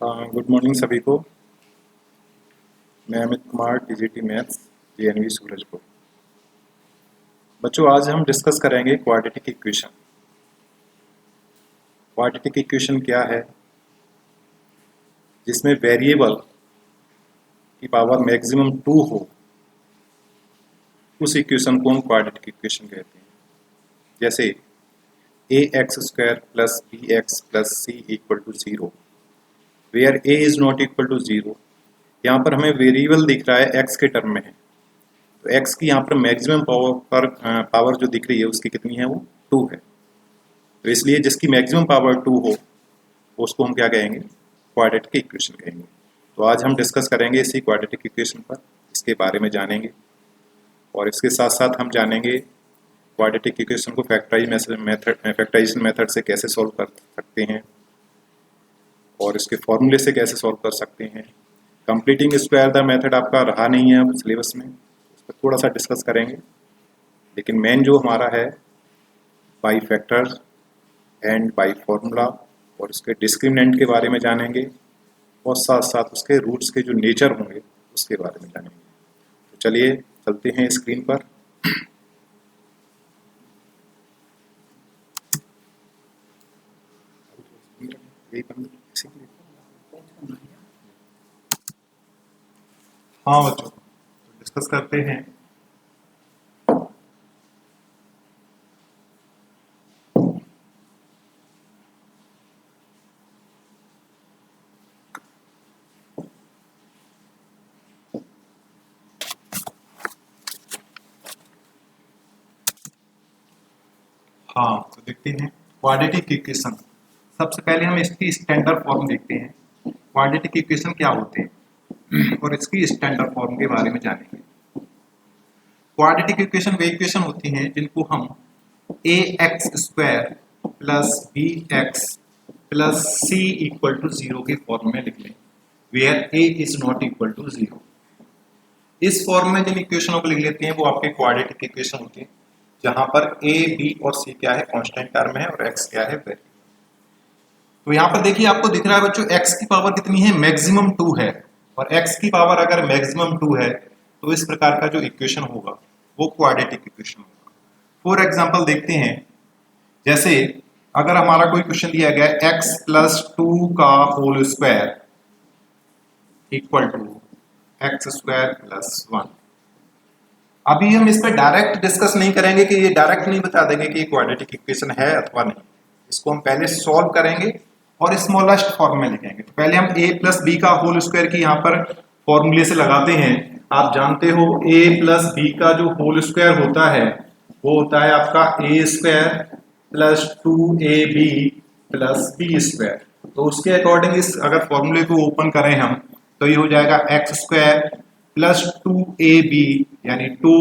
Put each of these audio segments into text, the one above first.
Good morning सभी को। मैं Amit Kumar, TGT maths, JNV Surajpur. बच्चों, आज हम डिस्कस करेंगे क्वाड्रेटिक इक्वेशन। क्वाड्रेटिक इक्वेशन क्या है? जिसमें वेरिएबल की पावर मैक्सिमम 2 हो, उस इक्वेशन को हम क्वाड्रेटिक इक्वेशन कहते हैं। जैसे ax² plus bx plus c equal to 0, where a is not equal to 0। यहाँ पर हमें वेरिएबल दिख रहा है x के टर्म में है, तो x की यहाँ पर मैक्सिमम पावर जो दिख रही है उसकी कितनी है? वो 2 है। तो इसलिए जिसकी मैक्सिमम पावर 2 हो उसको हम क्या कहेंगे? क्वाड्रेटिक इक्वेशन कहेंगे। तो आज हम डिस्कस करेंगे इसी क्वाड्रेटिक इक्वेशन पर, इसके बारे में जानेंगे और इसके साथ साथ हम जानेंगे क्वाड्रेटिक इक्वेशन को फैक्टराइजेशन मेथड से कैसे सॉल्व कर सकते हैं और इसके फॉर्मूले से कैसे सॉल्व कर सकते हैं। कंप्लीटिंग स्क्वायर द मेथड आपका रहा नहीं है अब सिलेबस में, उस पर थोड़ा सा डिस्कस करेंगे, लेकिन मेन जो हमारा है by factors and by formula, और उसके डिस्क्रिमिनेंट के बारे में जानेंगे और साथ साथ उसके रूट्स के जो नेचर होंगे उसके बारे में जानेंगे। तो चलिए चलते हैं स्क्रीन पर। हाँ बच्चों, तो डिस्कस करते हैं। हाँ, तो देखते हैं क्वाड्रेटिक इक्वेशन। सबसे पहले हम इसकी स्टैंडर्ड फॉर्म देखते हैं, क्वाड्रेटिक इक्वेशन क्या होते हैं और इसकी स्टैंडर्ड फॉर्म के बारे में जानेंगे। क्वाड्रेटिक इक्वेशन वे इक्वेशन होती हैं जिनको हम ax² plus bx plus c equal to 0 के फॉर्म में लिख लें, where a is not equal to 0। इस फॉर्म में जिन इक्वेशनों को लिख लेते हैं वो आपके क्वाड्रेटिक इक्वेशन होती है, जहां पर a, b और c क्या है? कांस्टेंट टर्म है और x क्या है? वेरिएबल। तो यहाँ पर देखिए आपको दिख रहा है बच्चों, x की पावर कितनी है? मैक्सिमम 2 है, और x की पावर अगर मैक्सिमम 2 है तो इस प्रकार का जो इक्वेशन होगा वो क्वाड्रेटिक इक्वेशन होगा। फॉर एग्जांपल देखते हैं, जैसे अगर हमारा कोई क्वेश्चन दिया गया है x प्लस 2 का whole square equal to x² plus 1। अभी हम इस पर डायरेक्ट डिस्कस नहीं करेंगे कि ये डायरेक्ट नहीं बता देंगे कि ये क्वाड्रेटिक इक्वेशन है अथवा नहीं। इसको हम पहले सॉल्व करेंगे और स्मॉलेस्ट फॉर्म में लिखेंगे। तो पहले हम a प्लस बी का होल स्क्वायर की यहाँ पर फॉर्मूले से लगाते हैं। आप जानते हो a प्लस बी का जो होल स्क्वायर होता है वो होता है आपका a² plus 2ab plus b²। तो उसके अकॉर्डिंग इस अगर फॉर्मूले को ओपन करें हम तो ये हो जाएगा x² प्लस 2ab यानी 2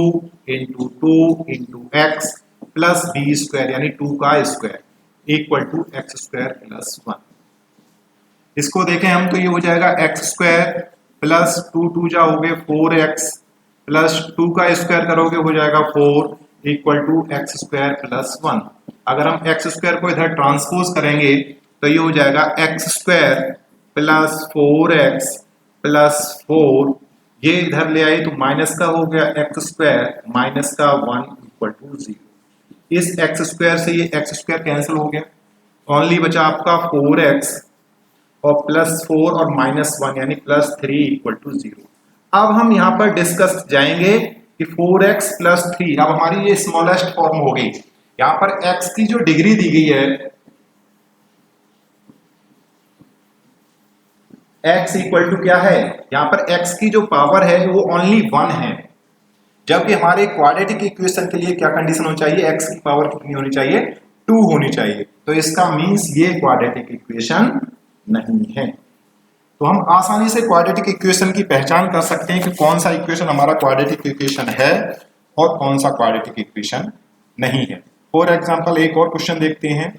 into 2 into x plus b² यानी 2 का square equal to x² plus 1। इसको देखें हम तो ये हो जाएगा x² प्लस 2 जा हो गए 4x प्लस 2 का स्क्वायर करोगे हो जाएगा 4 इक्वल टू x² प्लस 1। अगर हम x² को इधर ट्रांसपोज करेंगे तो ये हो जाएगा x² प्लस 4x प्लस 4, ये इधर ले आई तो माइनस का हो गया x² माइनस का 1 इक्वल टू 0। इस x² से ये x² कैंसिल हो गया, ओनली बचा आपका 4x और प्लस 4 और माइनस 1 यानी प्लस 3 इक्वल टू 0। अब हम यहां पर डिस्कस जाएंगे कि 4x प्लस 3, अब हमारी ये स्मॉलेस्ट फॉर्म हो गई। यहां पर x की जो डिग्री दी गई है x इक्वल टू क्या है? यहां पर x की जो पावर है वो ओनली 1 है, जबकि हमारे क्वाड्रेटिक इक्वेशन के लिए क्या कंडीशन होनी चाहिए? x की पावर कितनी होनी चाहिए? 2 होनी चाहिए। तो इसका मींस ये क्वाड्रेटिक इक्वेशन नहीं है। तो हम आसानी से क्वाड्रेटिक इक्वेशन की पहचान कर सकते हैं कि कौन सा इक्वेशन हमारा क्वाड्रेटिक इक्वेशन है और कौन सा क्वाड्रेटिक इक्वेशन नहीं है। फॉर एग्जांपल एक और क्वेश्चन देखते हैं।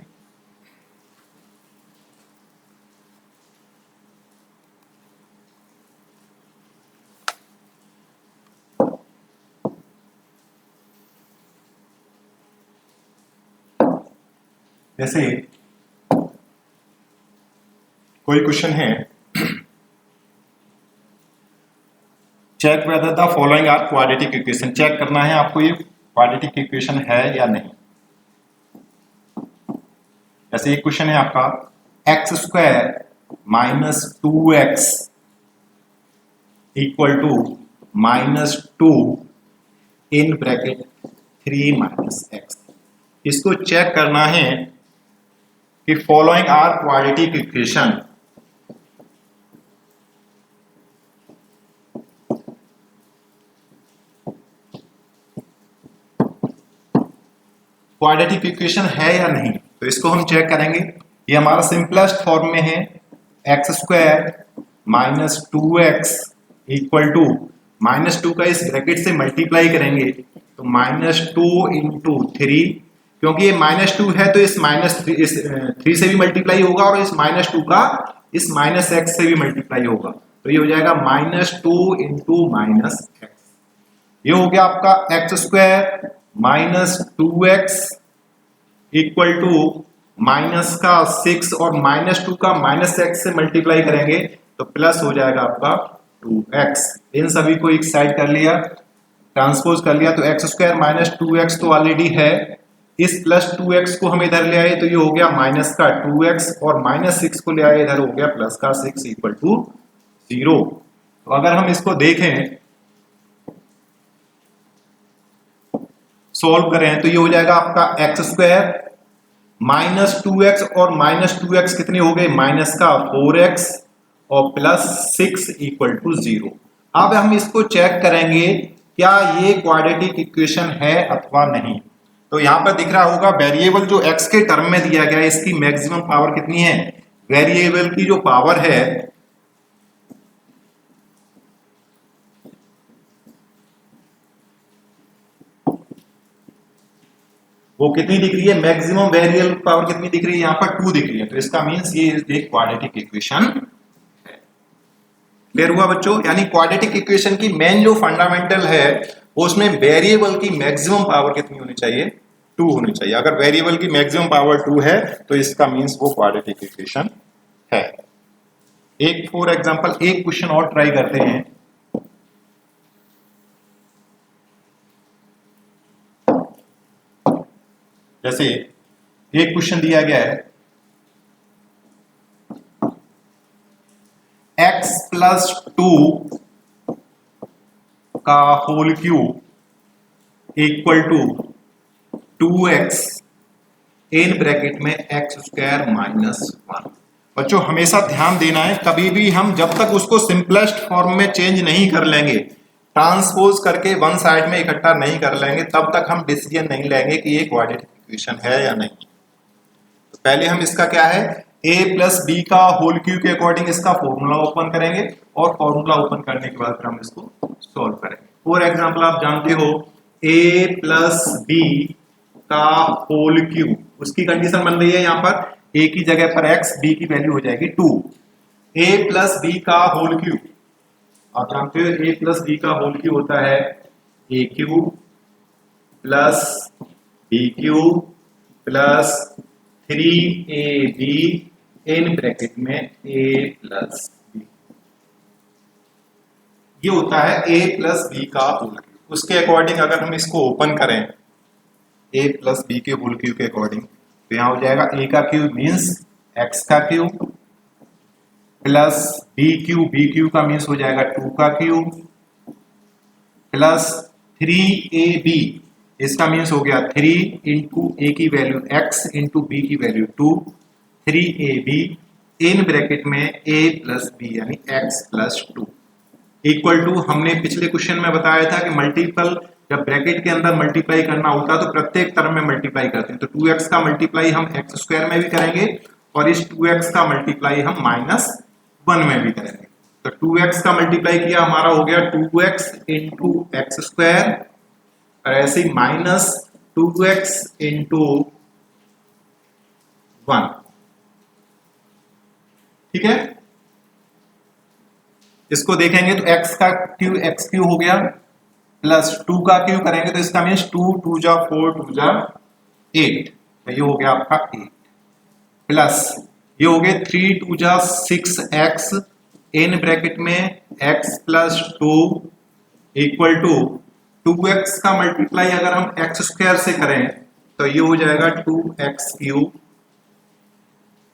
जैसे कोई क्वेश्चन है check whether the following are quadratic equation, check करना है आपको ये क्वाड्रेटिक इक्वेशन है या नहीं। जैसे एक क्वेश्चन है आपका x square minus 2x equal to -2 in bracket 3 minus x. इसको चेक करना है कि following are quadratic equation, quadratic equation है या नहीं। तो इसको हम चेक करेंगे। ये हमारा सिंपलेस्ट फॉर्म में है x square minus 2x equal to -2 का इस ब्रैकेट से मल्टीप्लाई करेंगे तो -2 इंटू 3, क्योंकि ये -2 है तो इस -3 से भी मल्टीप्लाई होगा और इस -2 का इस -x से भी मल्टीप्लाई होगा, तो ये हो जाएगा -2 इंटू -x। ये हो गया आपका x square minus 2x equal to minus का 6 और -2 का -x से मल्टीप्लाई करेंगे तो प्लस हो जाएगा आपका 2x। इन सभी को एक साइड कर लिया, ट्रांसपोज कर लिया, तो एक्स स्क्वायर माइनस 2x तो ऑलरेडी है, इस प्लस 2x को हम इधर ले आए तो ये हो गया माइनस का 2x और -6 को ले आए इधर हो गया प्लस का 6 इक्वल टू 0। तो अगर हम इसको देखें सॉल्व करें तो ये हो जाएगा आपका एक्स स्क्वायर माइनस 2x और -2x कितने हो गए माइनस का 4x और प्लस 6 इक्वल टू 0। अब हम इसको चेक करेंगे क्या ये क्वाड्रेटिक इक्वेशन है अथवा नहीं। तो यहां पर दिख रहा होगा वेरिएबल जो x के टर्म में दिया गया है इसकी मैक्सिमम पावर कितनी है, वेरिएबल की जो पावर है वो कितनी दिख रही है, मैक्सिमम वेरिएबल पावर कितनी दिख रही है, यहाँ पर 2 दिख रही है, तो इसका मींस ये एक क्वाड्रेटिक इक्वेशन है। क्लियर हुआ बच्चों। यानी क्वाड्रेटिक इक्वेशन की मेन जो फंडामेंटल है उसमें वेरिएबल की मैक्सिमम पावर कितनी होनी चाहिए, 2 होनी चाहिए। अगर वेरिएबल की मैक्सिमम पावर 2 है तो इसका मींस वो क्वाड्रेटिक इक्वेशन है। एक फॉर एग्जांपल एक क्वेश्चन और ट्राई करते हैं। जैसे एक क्वेश्चन दिया गया है x प्लस 2 का whole cube equal to 2x in bracket में x स्क्वायर माइनस 1। बच्चों हमेशा ध्यान देना है, कभी भी हम जब तक उसको सिंपलेस्ट फॉर्म में चेंज नहीं कर लेंगे, ट्रांसपोज करके वन साइड में इकट्ठा नहीं कर लेंगे, तब तक हम डिसीजन नहीं लेंगे कि ये क्वाड्रेटिक इक्वेशन है या नहीं। तो पहले हम इसका क्या है a प्लस बी का होल क्यूब के अकॉर्डिंग इसका फॉर्मूला ओपन करेंगे और फॉर्मूला ओपन करने के बाद फिर हम इसको सॉल्व करेंगे। फॉर एग्जांपल आप जानते हो a प्लस बी का होल क्यूब, उसकी कंडीशन बन रही है यहाँ पर a की जगह पर x, b की वैल्यू हो जाएगी 2। a प्लस बी का होल क्यूब, आप जानते हो a प्लस बी का होल क्यूब होता है a cube plus b cube plus 3ab in bracket में a प्लस बी। ये होता है a प्लस बी का होल क्यूब। उसके अकॉर्डिंग अगर हम इसको ओपन करें a प्लस बी के होल क्यूब के अकॉर्डिंग तो यहां हो जाएगा a का क्यूब मीन्स x का क्यूब प्लस b क्यूब का मीन्स हो जाएगा 2 का क्यूब प्लस 3ab, इसका मीन्स हो गया 3 इंटू ए की वैल्यू x इंटू बी की वैल्यू 2, 3ab इन ब्रैकेट में a प्लस बी यानी x प्लस 2 इक्वल टू, हमने पिछले क्वेश्चन में बताया था कि मल्टीपल जब ब्रैकेट के अंदर मल्टीप्लाई करना होता है तो प्रत्येक टर्म में मल्टीप्लाई करते हैं। तो 2x का मल्टीप्लाई हम x स्क्वायर में भी करेंगे और इस 2x का मल्टीप्लाई हम -1 में भी करेंगे। तो 2x का मल्टीप्लाई किया हमारा हो गया 2x इंटू एक्स स्क्वायर और ऐसे ही -2x इंटू 1। ठीक है, इसको देखेंगे तो x का क्यूब x क्यूब हो गया प्लस 2 का क्यूब करेंगे तो इसका मीन्स 2 2 जा 4 2 जा 8, तो ये हो गया आपका 8 प्लस ये हो गए 3 2 जा 6x इन ब्रैकेट में x plus 2 equal to 2x का मल्टीप्लाई अगर हम एक्स स्क्वायर से करें तो ये हो जाएगा 2x क्यूब।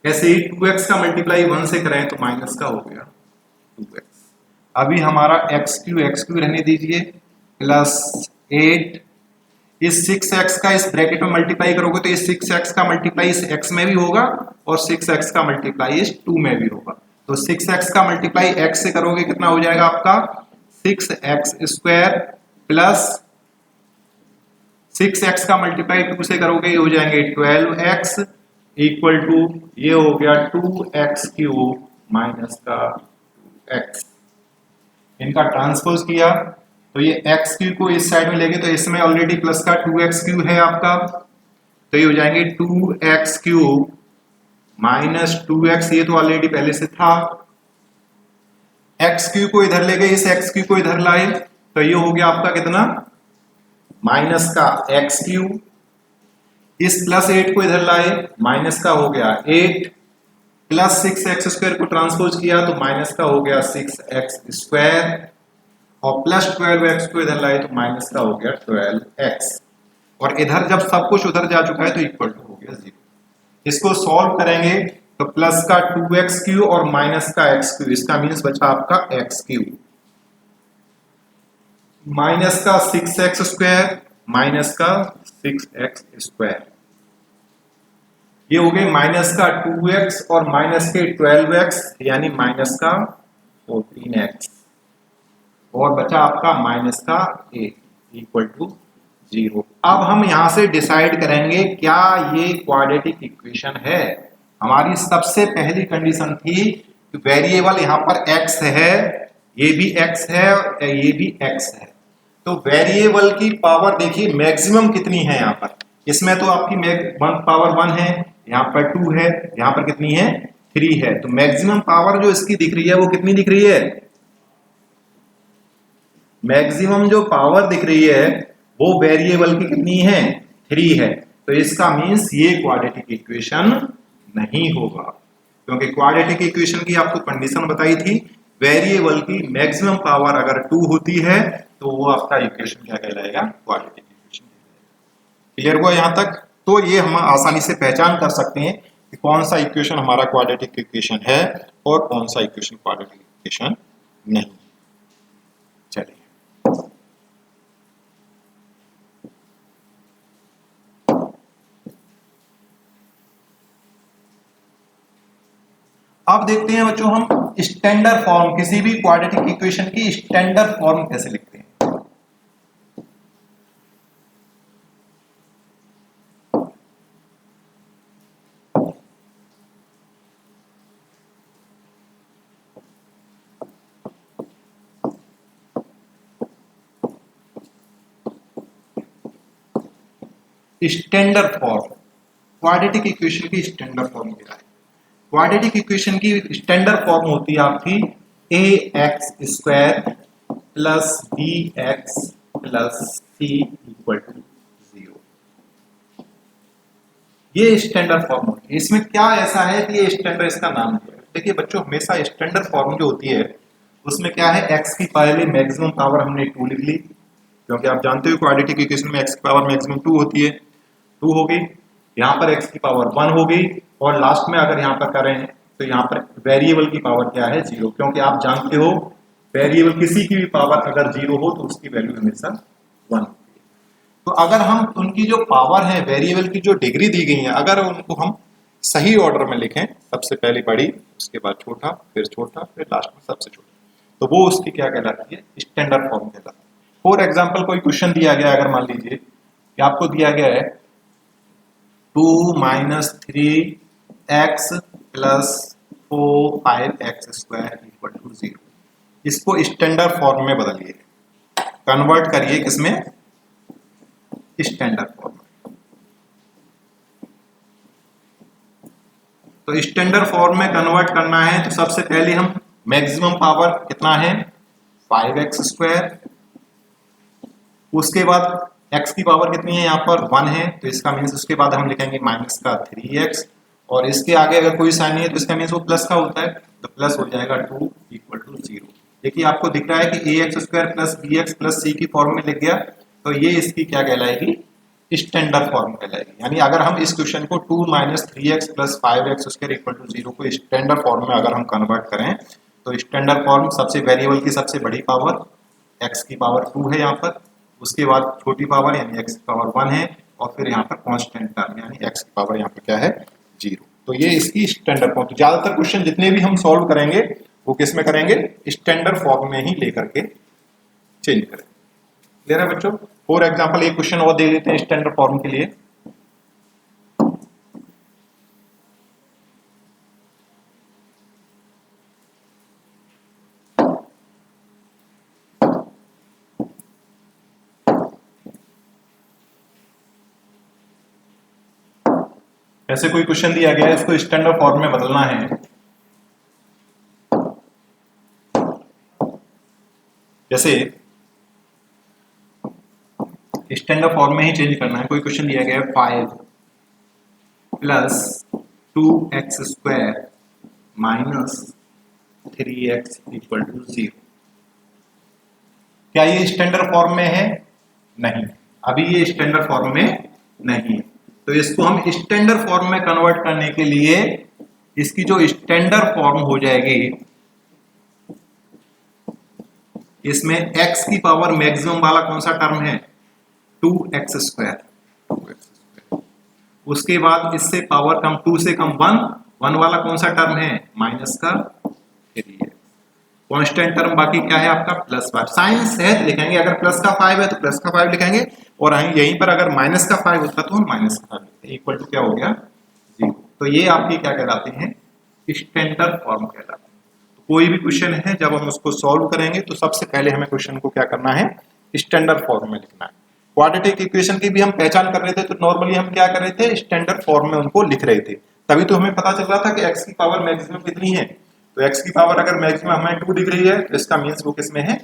ऐसे ही 2x का मल्टीप्लाई 1 से करें तो माइनस का हो गया 2x। अभी हमारा x क्यू रहने दीजिए प्लस 8। इस 6x का इस ब्रैकेट में मल्टीप्लाई करोगे तो इस 6x का मल्टीप्लाई इस x में भी होगा और 6x का मल्टीप्लाई इस 2 में भी होगा। तो 6x का मल्टीप्लाई x से करोगे कितना हो जाएगा आपका 6x स्क्वायर प्लस 6x का मल्टीप्लाई 2 से करोगे ये हो जाएंगे 12x इक्वल टू ये हो गया 2x क्यूब माइनस का 2x। इनका ट्रांसपोज किया तो ये x क्यूब को इस साइड में लेंगे तो इसमें ऑलरेडी प्लस का 2x क्यूब है आपका, तो ये हो जाएंगे 2x क्यूब माइनस 2x, ये तो ऑलरेडी पहले से था। x क्यूब को इधर ले गए, इस x क्यूब को इधर लाए तो ये हो गया आपका कितना माइनस का x क्यूब। इस प्लस 8 को इधर लाए माइनस का हो गया 8 प्लस 6x स्क्वायर को ट्रांसपोज किया तो माइनस का हो गया 6x स्क्वायर और प्लस 12x को इधर लाए तो माइनस का हो गया 12x और इधर जब सब कुछ उधर जा चुका है तो इक्वल टू हो गया 0। इसको सॉल्व करेंगे तो प्लस का 2x क्यूब और माइनस का x क्यूब, इसका मीन्स बचा आपका x क्यूब माइनस का 6x स्क्वायर माइनस का 6x स्क्वायर, ये हो गए माइनस का 2x और माइनस के 12x यानी माइनस का 14x और बचा आपका माइनस का 8 इक्वल टू 0। अब हम यहां से डिसाइड करेंगे क्या ये क्वाड्रेटिक इक्वेशन है। हमारी सबसे पहली कंडीशन थी कि वेरिएबल यहां पर x है, ये भी x है और ये भी x है, तो वेरिएबल की पावर देखिए मैक्सिमम कितनी है यहाँ पर। इसमें तो आपकी पावर 1 है, यहाँ पर 2 है, यहाँ पर कितनी है 3 है, तो मैक्सिमम पावर जो इसकी दिख रही है वो कितनी दिख रही है, मैक्सिमम जो पावर दिख रही है वो वेरिएबल की कितनी है 3 है। तो इसका मीन्स ये क्वाड्रेटिक इक्वेशन नहीं होगा, क्योंकि क्वाड्रेटिक इक्वेशन की आपको कंडीशन बताई थी वेरिएबल की मैक्सिमम पावर अगर 2 होती है तो वो आपका इक्वेशन क्या कहलाएगा क्वाड्रेटिक इक्वेशन। क्लियर हुआ यहां तक? तो ये हम आसानी से पहचान कर सकते हैं कि कौन सा इक्वेशन हमारा क्वाड्रेटिक इक्वेशन है और कौन सा इक्वेशन क्वाड्रेटिक इक्वेशन नहीं। चलिए अब देखते हैं बच्चों हम स्टैंडर्ड फॉर्म किसी भी क्वाड्रेटिक इक्वेशन की स्टैंडर्ड फॉर्म कैसे लिखते हैं। स्टैंडर्ड फॉर्म क्वाड्रेटिक इक्वेशन की स्टैंडर्ड फॉर्म क्या है? क्वाड्रेटिक इक्वेशन की स्टैंडर्ड फॉर्म होती है आपकी ax square plus bx plus c equal to 0। ये स्टैंडर्ड फॉर्म होती है। इसमें क्या ऐसा है कि ये स्टैंडर्ड इसका नाम है। देखिए बच्चों हमेशा स्टैंडर्ड फॉर्म जो होती है उसमें क्या है x की पहले मैक्सिमम पावर हमने 2 लिख ली, क्योंकि आप जानते हो क्वाड्रेटिक इक्वेशन में x की पावर मैक्सिमम 2 होती है, 2 हो गई, यहाँ पर x की पावर 1 हो गई और लास्ट में अगर यहाँ पर करें तो यहाँ पर वेरिएबल की पावर क्या है 0, क्योंकि आप जानते हो वेरिएबल किसी की भी पावर अगर 0 हो तो उसकी वैल्यू हमेशा 1 होती है। तो अगर हम उनकी जो पावर है वेरिएबल की जो डिग्री दी गई है अगर उनको हम सही ऑर्डर में लिखें, सबसे पहले बड़ी उसके बाद छोटा फिर लास्ट में सबसे छोटा, तो वो उसकी क्या कहलाती है स्टैंडर्ड फॉर्म कहलाती है। फॉर एग्जाम्पल कोई क्वेश्चन दिया गया, अगर मान लीजिए कि आपको दिया गया है 2 minus 3x plus 5x square equal to 0, इसको स्टैंडर्ड फॉर्म में बदलिए, कन्वर्ट करिए किसमें स्टैंडर्ड फॉर्म में। तो स्टैंडर्ड फॉर्म में कन्वर्ट करना है तो सबसे पहले हम मैक्सिमम पावर कितना है 5x स्क्वायर, उसके बाद x की पावर कितनी है यहाँ पर 1 है तो इसका मीन्स उसके बाद हम लिखेंगे माइनस का 3x और इसके आगे अगर कोई साइन नहीं है तो इसका मीन्स वो प्लस का होता है तो प्लस हो जाएगा 2 इक्वल टू 0। देखिए आपको दिख रहा है कि a x square plus b x plus c की फॉर्म में लिख गया, तो ये इसकी क्या कहलाएगी, स्टैंडर्ड फॉर्म कहलाएगी। यानी अगर हम इस क्वेश्चन को 2 minus 3x plus 5x square equal to 0 को स्टैंडर्ड फॉर्म में अगर हम कन्वर्ट करें, तो स्टैंडर्ड फॉर्म सबसे वेरिएबल की सबसे बड़ी पावर x की पावर 2 है यहाँ पर, उसके बाद छोटी पावर यानी x की पावर 1 है, और फिर यहाँ पर कांस्टेंट टर्म यानी x की पावर यहाँ पर क्या है 0। तो ये इसकी स्टैंडर्ड फॉर्म। तो ज्यादातर क्वेश्चन जितने भी हम सॉल्व करेंगे वो किस में करेंगे, स्टैंडर्ड फॉर्म में ही लेकर के चेंज करें। क्लियर है बच्चों। फॉर एग्जांपल एक क्वेश्चन और दे लेते हैं स्टैंडर्ड फॉर्म के लिए। ऐसे कोई क्वेश्चन दिया गया है, इसको स्टैंडर्ड फॉर्म में बदलना है। जैसे स्टैंडर्ड फॉर्म में ही चेंज करना है। कोई क्वेश्चन दिया गया है 5 plus 2x square minus 3x equal to 0। क्या ये स्टैंडर्ड फॉर्म में है? नहीं, अभी ये स्टैंडर्ड फॉर्म में नहीं है। तो इसको हम स्टैंडर्ड फॉर्म में कन्वर्ट करने के लिए इसकी जो स्टैंडर्ड फॉर्म हो जाएगी, इसमें x की पावर मैक्सिमम वाला कौन सा टर्म है, 2x स्क्वायर। उसके बाद इससे पावर कम 2 से कम 1 वाला कौन सा टर्म है, माइनस का 3x। कांस्टेंट टर्म बाकी क्या है आपका प्लस 5। साइंस है तो लिखेंगे, अगर प्लस का 5 है तो प्लस का 5 लिखेंगे, और यहीं पर अगर माइनस का 5 होता तो हम माइनस का 5 लिखते, इक्वल टू क्या हो गया 0। तो ये आपकी क्या कहलाते हैं, स्टैंडर्ड फॉर्म कहलाते हैं। कोई भी क्वेश्चन है जब हम उसको सॉल्व करेंगे तो सबसे पहले हमें क्वेश्चन को क्या करना है, स्टैंडर्ड फॉर्म में लिखना है। क्वाड्रेटिक इक्वेशन की भी हम पहचान कर रहे थे, तो नॉर्मली हम क्या कर रहे थे, स्टैंडर्ड फॉर्म में उनको लिख रहे थे। तभी तो हमें पता चल रहा था कि x की पावर मैक्सिमम कितनी है। तो x की पावर अगर मैक्सिमम हमें 2 दिख रही है तो इसका मीन्स वो किस में है,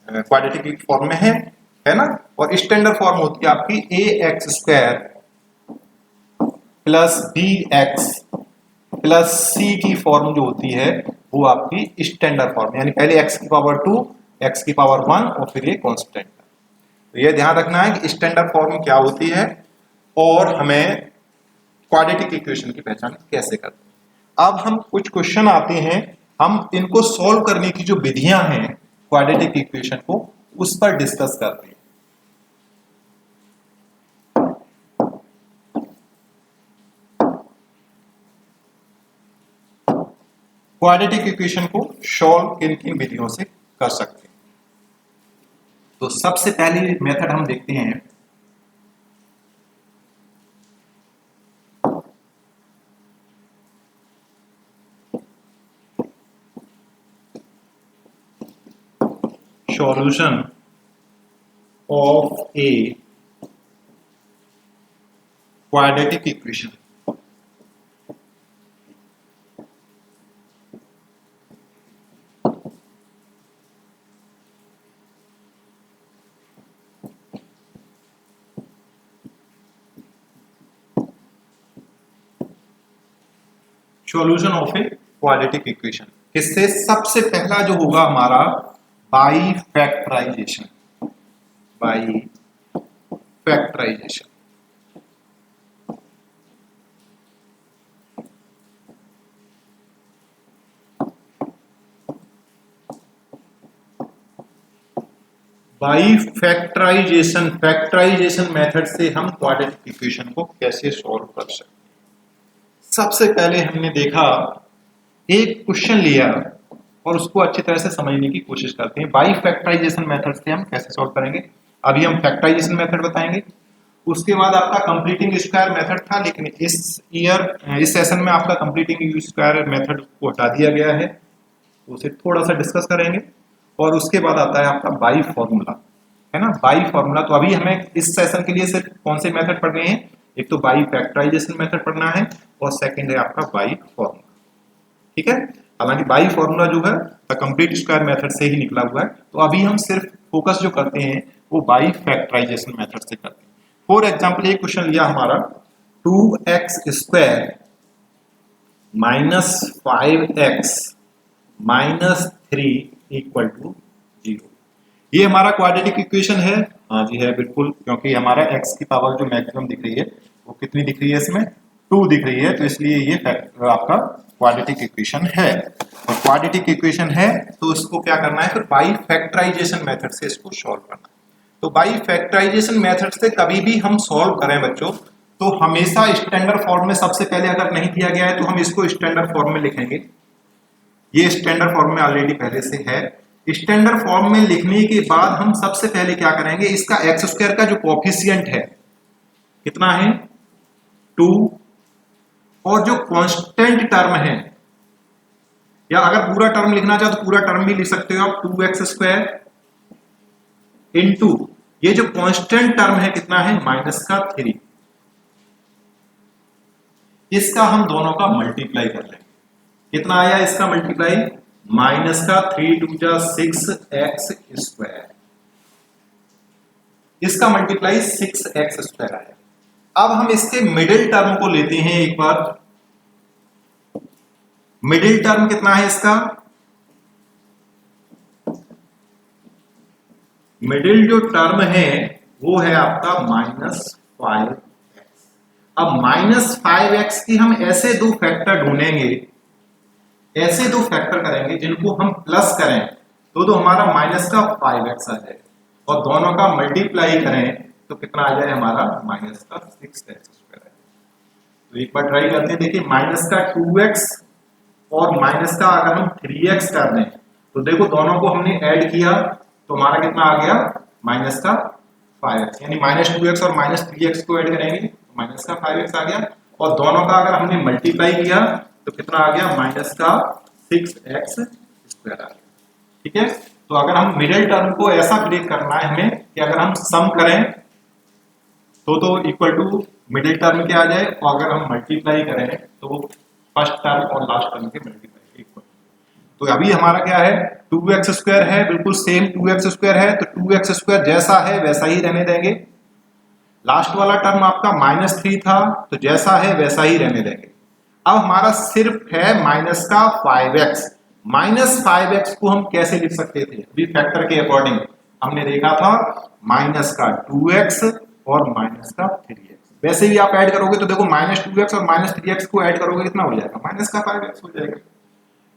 क्वाड्रेटिक फॉर्म में है ना। और स्टैंडर्ड फॉर्म होती है आपकी ax square plus bx plus c की फॉर्म जो होती है वो आपकी स्टैंडर्ड फॉर्म, यानी पहले x की पावर 2, x की पावर 1 और फिर ये कांस्टेंट। तो ये ध्यान रखना है कि स्टैंडर्ड फॉर्म क्या होती है और हमें क्वाड्रेटिक इक्वेशन की पहचान कैसे करते हैं। अब हम कुछ क्वेश्चन आते हैं, हम इनको सॉल्व करने की जो विधियां हैं क्वाड्रेटिक इक्वेशन को, उस पर डिस्कस करते हैं। क्वाड्रेटिक इक्वेशन को सॉल्व किन किन विधियों से कर सकते हैं। तो सबसे पहली मेथड हम देखते हैं, solution of a quadratic equation। Solution of a quadratic equation इससे सबसे पहला जो होगा हमारा by factorisation. By factorisation by factorisation, factorisation method से हम क्वाड्रेटिक इक्वेशन को कैसे सॉल्व कर सकते हैं। सबसे पहले हमने देखा, एक क्वेश्चन लिया और उसको अच्छी तरह से समझने की कोशिश करते हैं। बाई फैक्टराइजेशन मेथड से हम कैसे सॉल्व करेंगे, अभी हम फैक्टराइजेशन मेथड बताएंगे। उसके बाद आपका कंप्लीटिंग स्क्वायर मेथड था, लेकिन इस सेशन में आपका कंप्लीटिंग स्क्वायर मेथड को हटा दिया गया है, उसे थोड़ा सा डिस्कस करेंगे। और उसके बाद आता है आपका बाई फॉर्मूला, है ना, बाई फॉर्मूला। तो अभी हमें इस सेशन के लिए सिर्फ कौन से मेथड पढ़ने हैं, एक तो बाई फैक्टराइजेशन मेथड पढ़ना है और सेकंड है आपका बाई फॉर्मूला। ठीक है, हालांकि बाई फॉर्मूला जो है कंप्लीट स्क्वायर मेथड से ही निकला हुआ है। तो अभी हम सिर्फ फोकस जो करते हैं वो बाई फैक्टराइजेशन मेथड से करते हैं। फॉर एग्जांपल एक क्वेश्चन लिया हमारा 2x square minus 5x minus 3 equal to 0। ये हमारा क्वाड्रेटिक इक्वेशन है। हाँ जी है बिल्कुल, क्योंकि हमारा x की पावर जो मैक्सिमम दिख रही है वो कितनी दिख रही है, इसमें 2 दिख रही है, तो इसलिए ये आपका क्वाड्रेटिक इक्वेशन है। और क्वाड्रेटिक इक्वेशन है तो इसको क्या करना है, फिर बाई फैक्टराइजेशन मेथड से इसको सॉल्व करना। तो बाई फैक्टराइजेशन मेथड से कभी भी हम सॉल्व करें बच्चों, तो हमेशा स्टैंडर्ड फॉर्म में सबसे पहले, अगर नहीं दिया गया है तो हम इसको स्टैंडर्ड फॉर्म में लिखेंगे। ये स्टैंडर्ड फॉर्म में ऑलरेडी पहले से है। स्टैंडर्ड फॉर्म में लिखने के बाद हम सबसे पहले क्या करेंगे, इसका एक्स स्क्वायर का जो कोफिशिएंट है कितना है 2, और जो कांस्टेंट टर्म है, या अगर पूरा टर्म लिखना चाहो तो पूरा टर्म भी लिख सकते हो आप, 2x स्क्वायर इंटू ये जो कांस्टेंट टर्म है कितना है -3, इसका हम दोनों का मल्टीप्लाई कर लेंगे। कितना आया इसका मल्टीप्लाई, -3 2 6x स्क्वायर, इसका मल्टीप्लाई 6x स्क्वायर आया। अब हम इसके मिडिल टर्म को लेते हैं एक बार। मिडिल टर्म कितना है इसका, मिडिल जो टर्म है वो है आपका -5x। अब -5x की हम ऐसे दो फैक्टर ढूंढेंगे, ऐसे दो फैक्टर करेंगे जिनको हम प्लस करें तो हमारा -5x आ जाए, और दोनों का मल्टीप्लाई करें तो कितना आ जाए हमारा -6x स्क्वायर। तो एक बार ट्राई करते हैं, देखिए -2x और अगर हम 3x कर दें तो देखो दोनों को हमने ऐड किया तो हमारा कितना आ गया -5x, यानी -2x और -3x को ऐड करेंगे तो -5x आ गया, और दोनों का अगर हमने मल्टीप्लाई किया तो कितना आ गया -6x स्क्वायर आ गया। ठीक है, तो अगर हम मिडिल टर्म को ऐसा ब्रेक करना है हमें कि अगर हम सम करें तो इक्वल टू मिडिल टर्म क्या आ जाए, और अगर हम मल्टीप्लाई करें तो फर्स्ट टर्म और लास्ट टर्म के मल्टीप्लाई इक्वल। तो अभी हमारा क्या है 2x स्क्वायर है, बिल्कुल सेम 2x स्क्वायर है, तो 2x स्क्वायर जैसा है वैसा ही रहने देंगे। लास्ट वाला टर्म आपका -3 था तो जैसा है वैसा ही रहने देंगे। अब हमारा सिर्फ है -5x। -5x को हम कैसे लिख सकते थे, अभी फैक्टर के अकॉर्डिंग हमने देखा था -2x और -3x। वैसे भी आप ऐड करोगे तो देखो -2x और -3x को ऐड करोगे कितना हो जाएगा -5x हो जाएगा।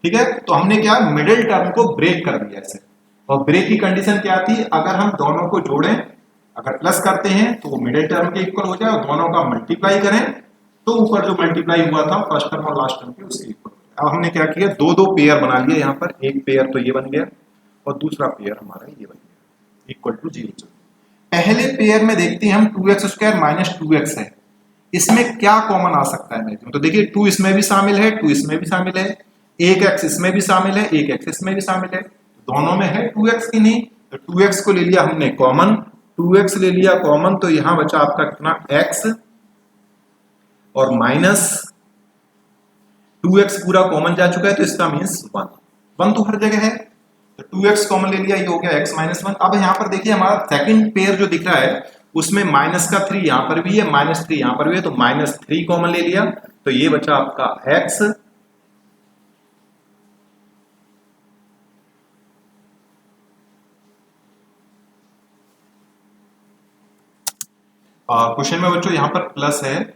ठीक है, तो हमने क्या मिडिल टर्म को ब्रेक कर दिया ऐसे, और ब्रेक की कंडीशन क्या थी, अगर हम दोनों को जोड़ें, अगर प्लस करते हैं तो वो मिडिल टर्म के इक्वल हो जाए, और दोनों का मल्टीप्लाई करें तो ऊपर जो मल्टीप्लाई हुआ था फर्स्ट टर्म और लास्ट टर्म के उसके इक्वल। अब हमने क्या किया, दो पेयर बना लिए यहाँ पर, एक पेयर तो ये बन गया और दूसरा पेयर हमारा ये बन गया इक्वल टू 0। पहले पेयर में देखते हैं हम 2x स्क्वायर -2x है, इसमें क्या कॉमन आ सकता है मैक्सिमम। तो देखिए 2 इसमें भी शामिल है, 2 इसमें भी शामिल है, एक x इसमें भी शामिल है, एक x इसमें भी शामिल है, दोनों में है 2x की नहीं, तो 2x को ले लिया हमने कॉमन, 2x ले लिया कॉमन, तो यहां बचा आपका कितना x और -2x पूरा कॉमन जा चुका है, तो इसका मीन्स 1 तो हर जगह है, तो 2x कॉमन ले लिया, ये हो गया x -1। अब यहाँ पर देखिए हमारा सेकंड पेयर जो दिख रहा है उसमें -3 यहाँ पर भी है, -3 यहाँ पर भी है, तो -3 कॉमन ले लिया, तो ये बचा आपका x क्वेश्चन में बच्चों यहाँ पर प्लस है,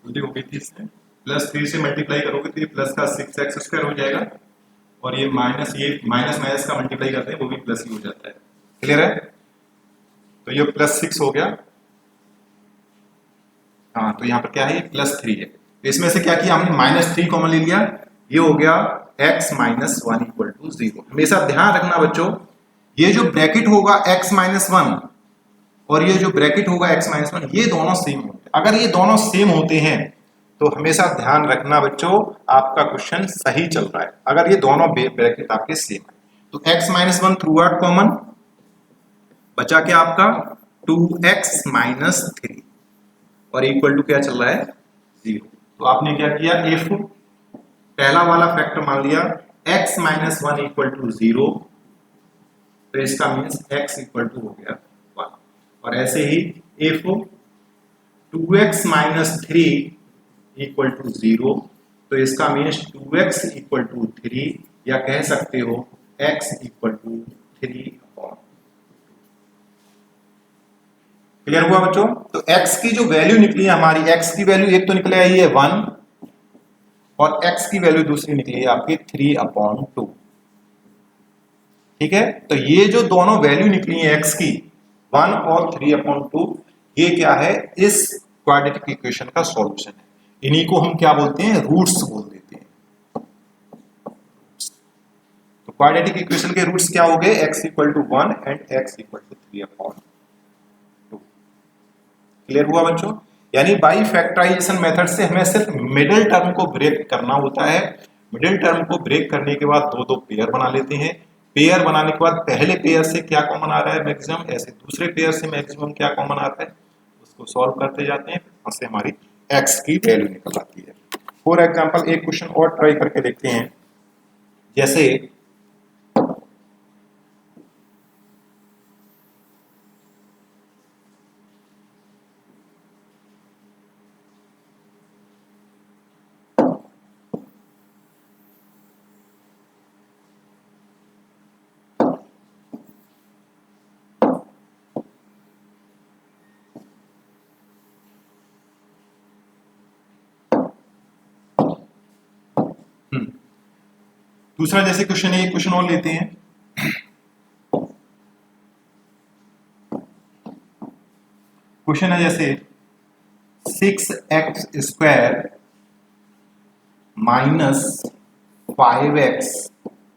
जल्दी हो गई थी इसमें, +3 से मल्टीप्लाई करोगे तो ये प्लस का 6x स्क्वायर हो जाएगा, और ये माइनस का मल्टीप्लाई करते हैं वो भी प्लस ही हो जाता है। क्लियर है, तो ये +6 हो गया। हाँ, तो यहाँ पर क्या है, ये +3 है, तो इसमें से क्या किया हमने -3 कॉमन ले लिया, ये हो गया x -1 इक्वल टू 0। हमेशा ध्यान रखना बच्चों, ये जो ब्रैकेट होगा x -1 और ये जो ब्रैकेट होगा x -1, ये दोनों सेम होते हैं। अगर ये दोनों सेम होते हैं तो हमेशा ध्यान रखना बच्चों आपका क्वेश्चन सही चल रहा है। अगर ये दोनों ब्रैकेट आपके सेम है तो x -1 थ्रू आउट कॉमन, बचा क्या आपका 2x -3 और इक्वल टू क्या चल रहा है 0। तो आपने क्या किया, इफ पहला वाला फैक्टर मान लिया x -1 इक्वल टू 0, तो इसका मीन्स x इक्वल टू हो गया 1। और ऐसे ही इफ 2x -3 इक्वल टू 0, तो इसका मीन्स 2x इक्वल टू 3, या कह सकते हो x equal to 3 upon. Clear हुआ बच्चों? तो x की जो वैल्यू निकली है हमारी, x की वैल्यू एक तो निकले आई है 1 और x की वैल्यू दूसरी निकली है आपकी 3 अपॉन 2। ठीक है, तो ये जो दोनों वैल्यू निकली है x की 1 और 3 अपॉन 2, ये क्या है, इस क्वाड्रेटिक इक्वेशन का सॉल्यूशन है। इन्हीं को हम क्या बोलते हैं, रूट्स बोल देते हैं। तो क्वाड्रेटिक इक्वेशन के रूट्स क्या हो गए, x equal to 1 and x equal to 3 upon 2। Clear हुआ बच्चों? यानी बाई फैक्टराइजेशन मेथड से हमें सिर्फ मिडिल टर्म को ब्रेक करना होता है। मिडिल टर्म को ब्रेक करने के बाद दो दो पेयर बना लेते हैं। पेयर बनाने के बाद पहले पेयर से क्या कॉमन आ रहा है मैक्सिमम, ऐसे दूसरे पेयर से मैक्सिमम क्या कॉमन आता है, उसको सॉल्व करते जाते हैं, वहां से हमारी x की वैल्यू निकल आती है। फॉर एग्जांपल एक क्वेश्चन और ट्राई करके देखते हैं। जैसे दूसरा जैसे क्वेश्चन है, एक क्वेश्चन और लेते हैं। क्वेश्चन है जैसे 6x square minus 5x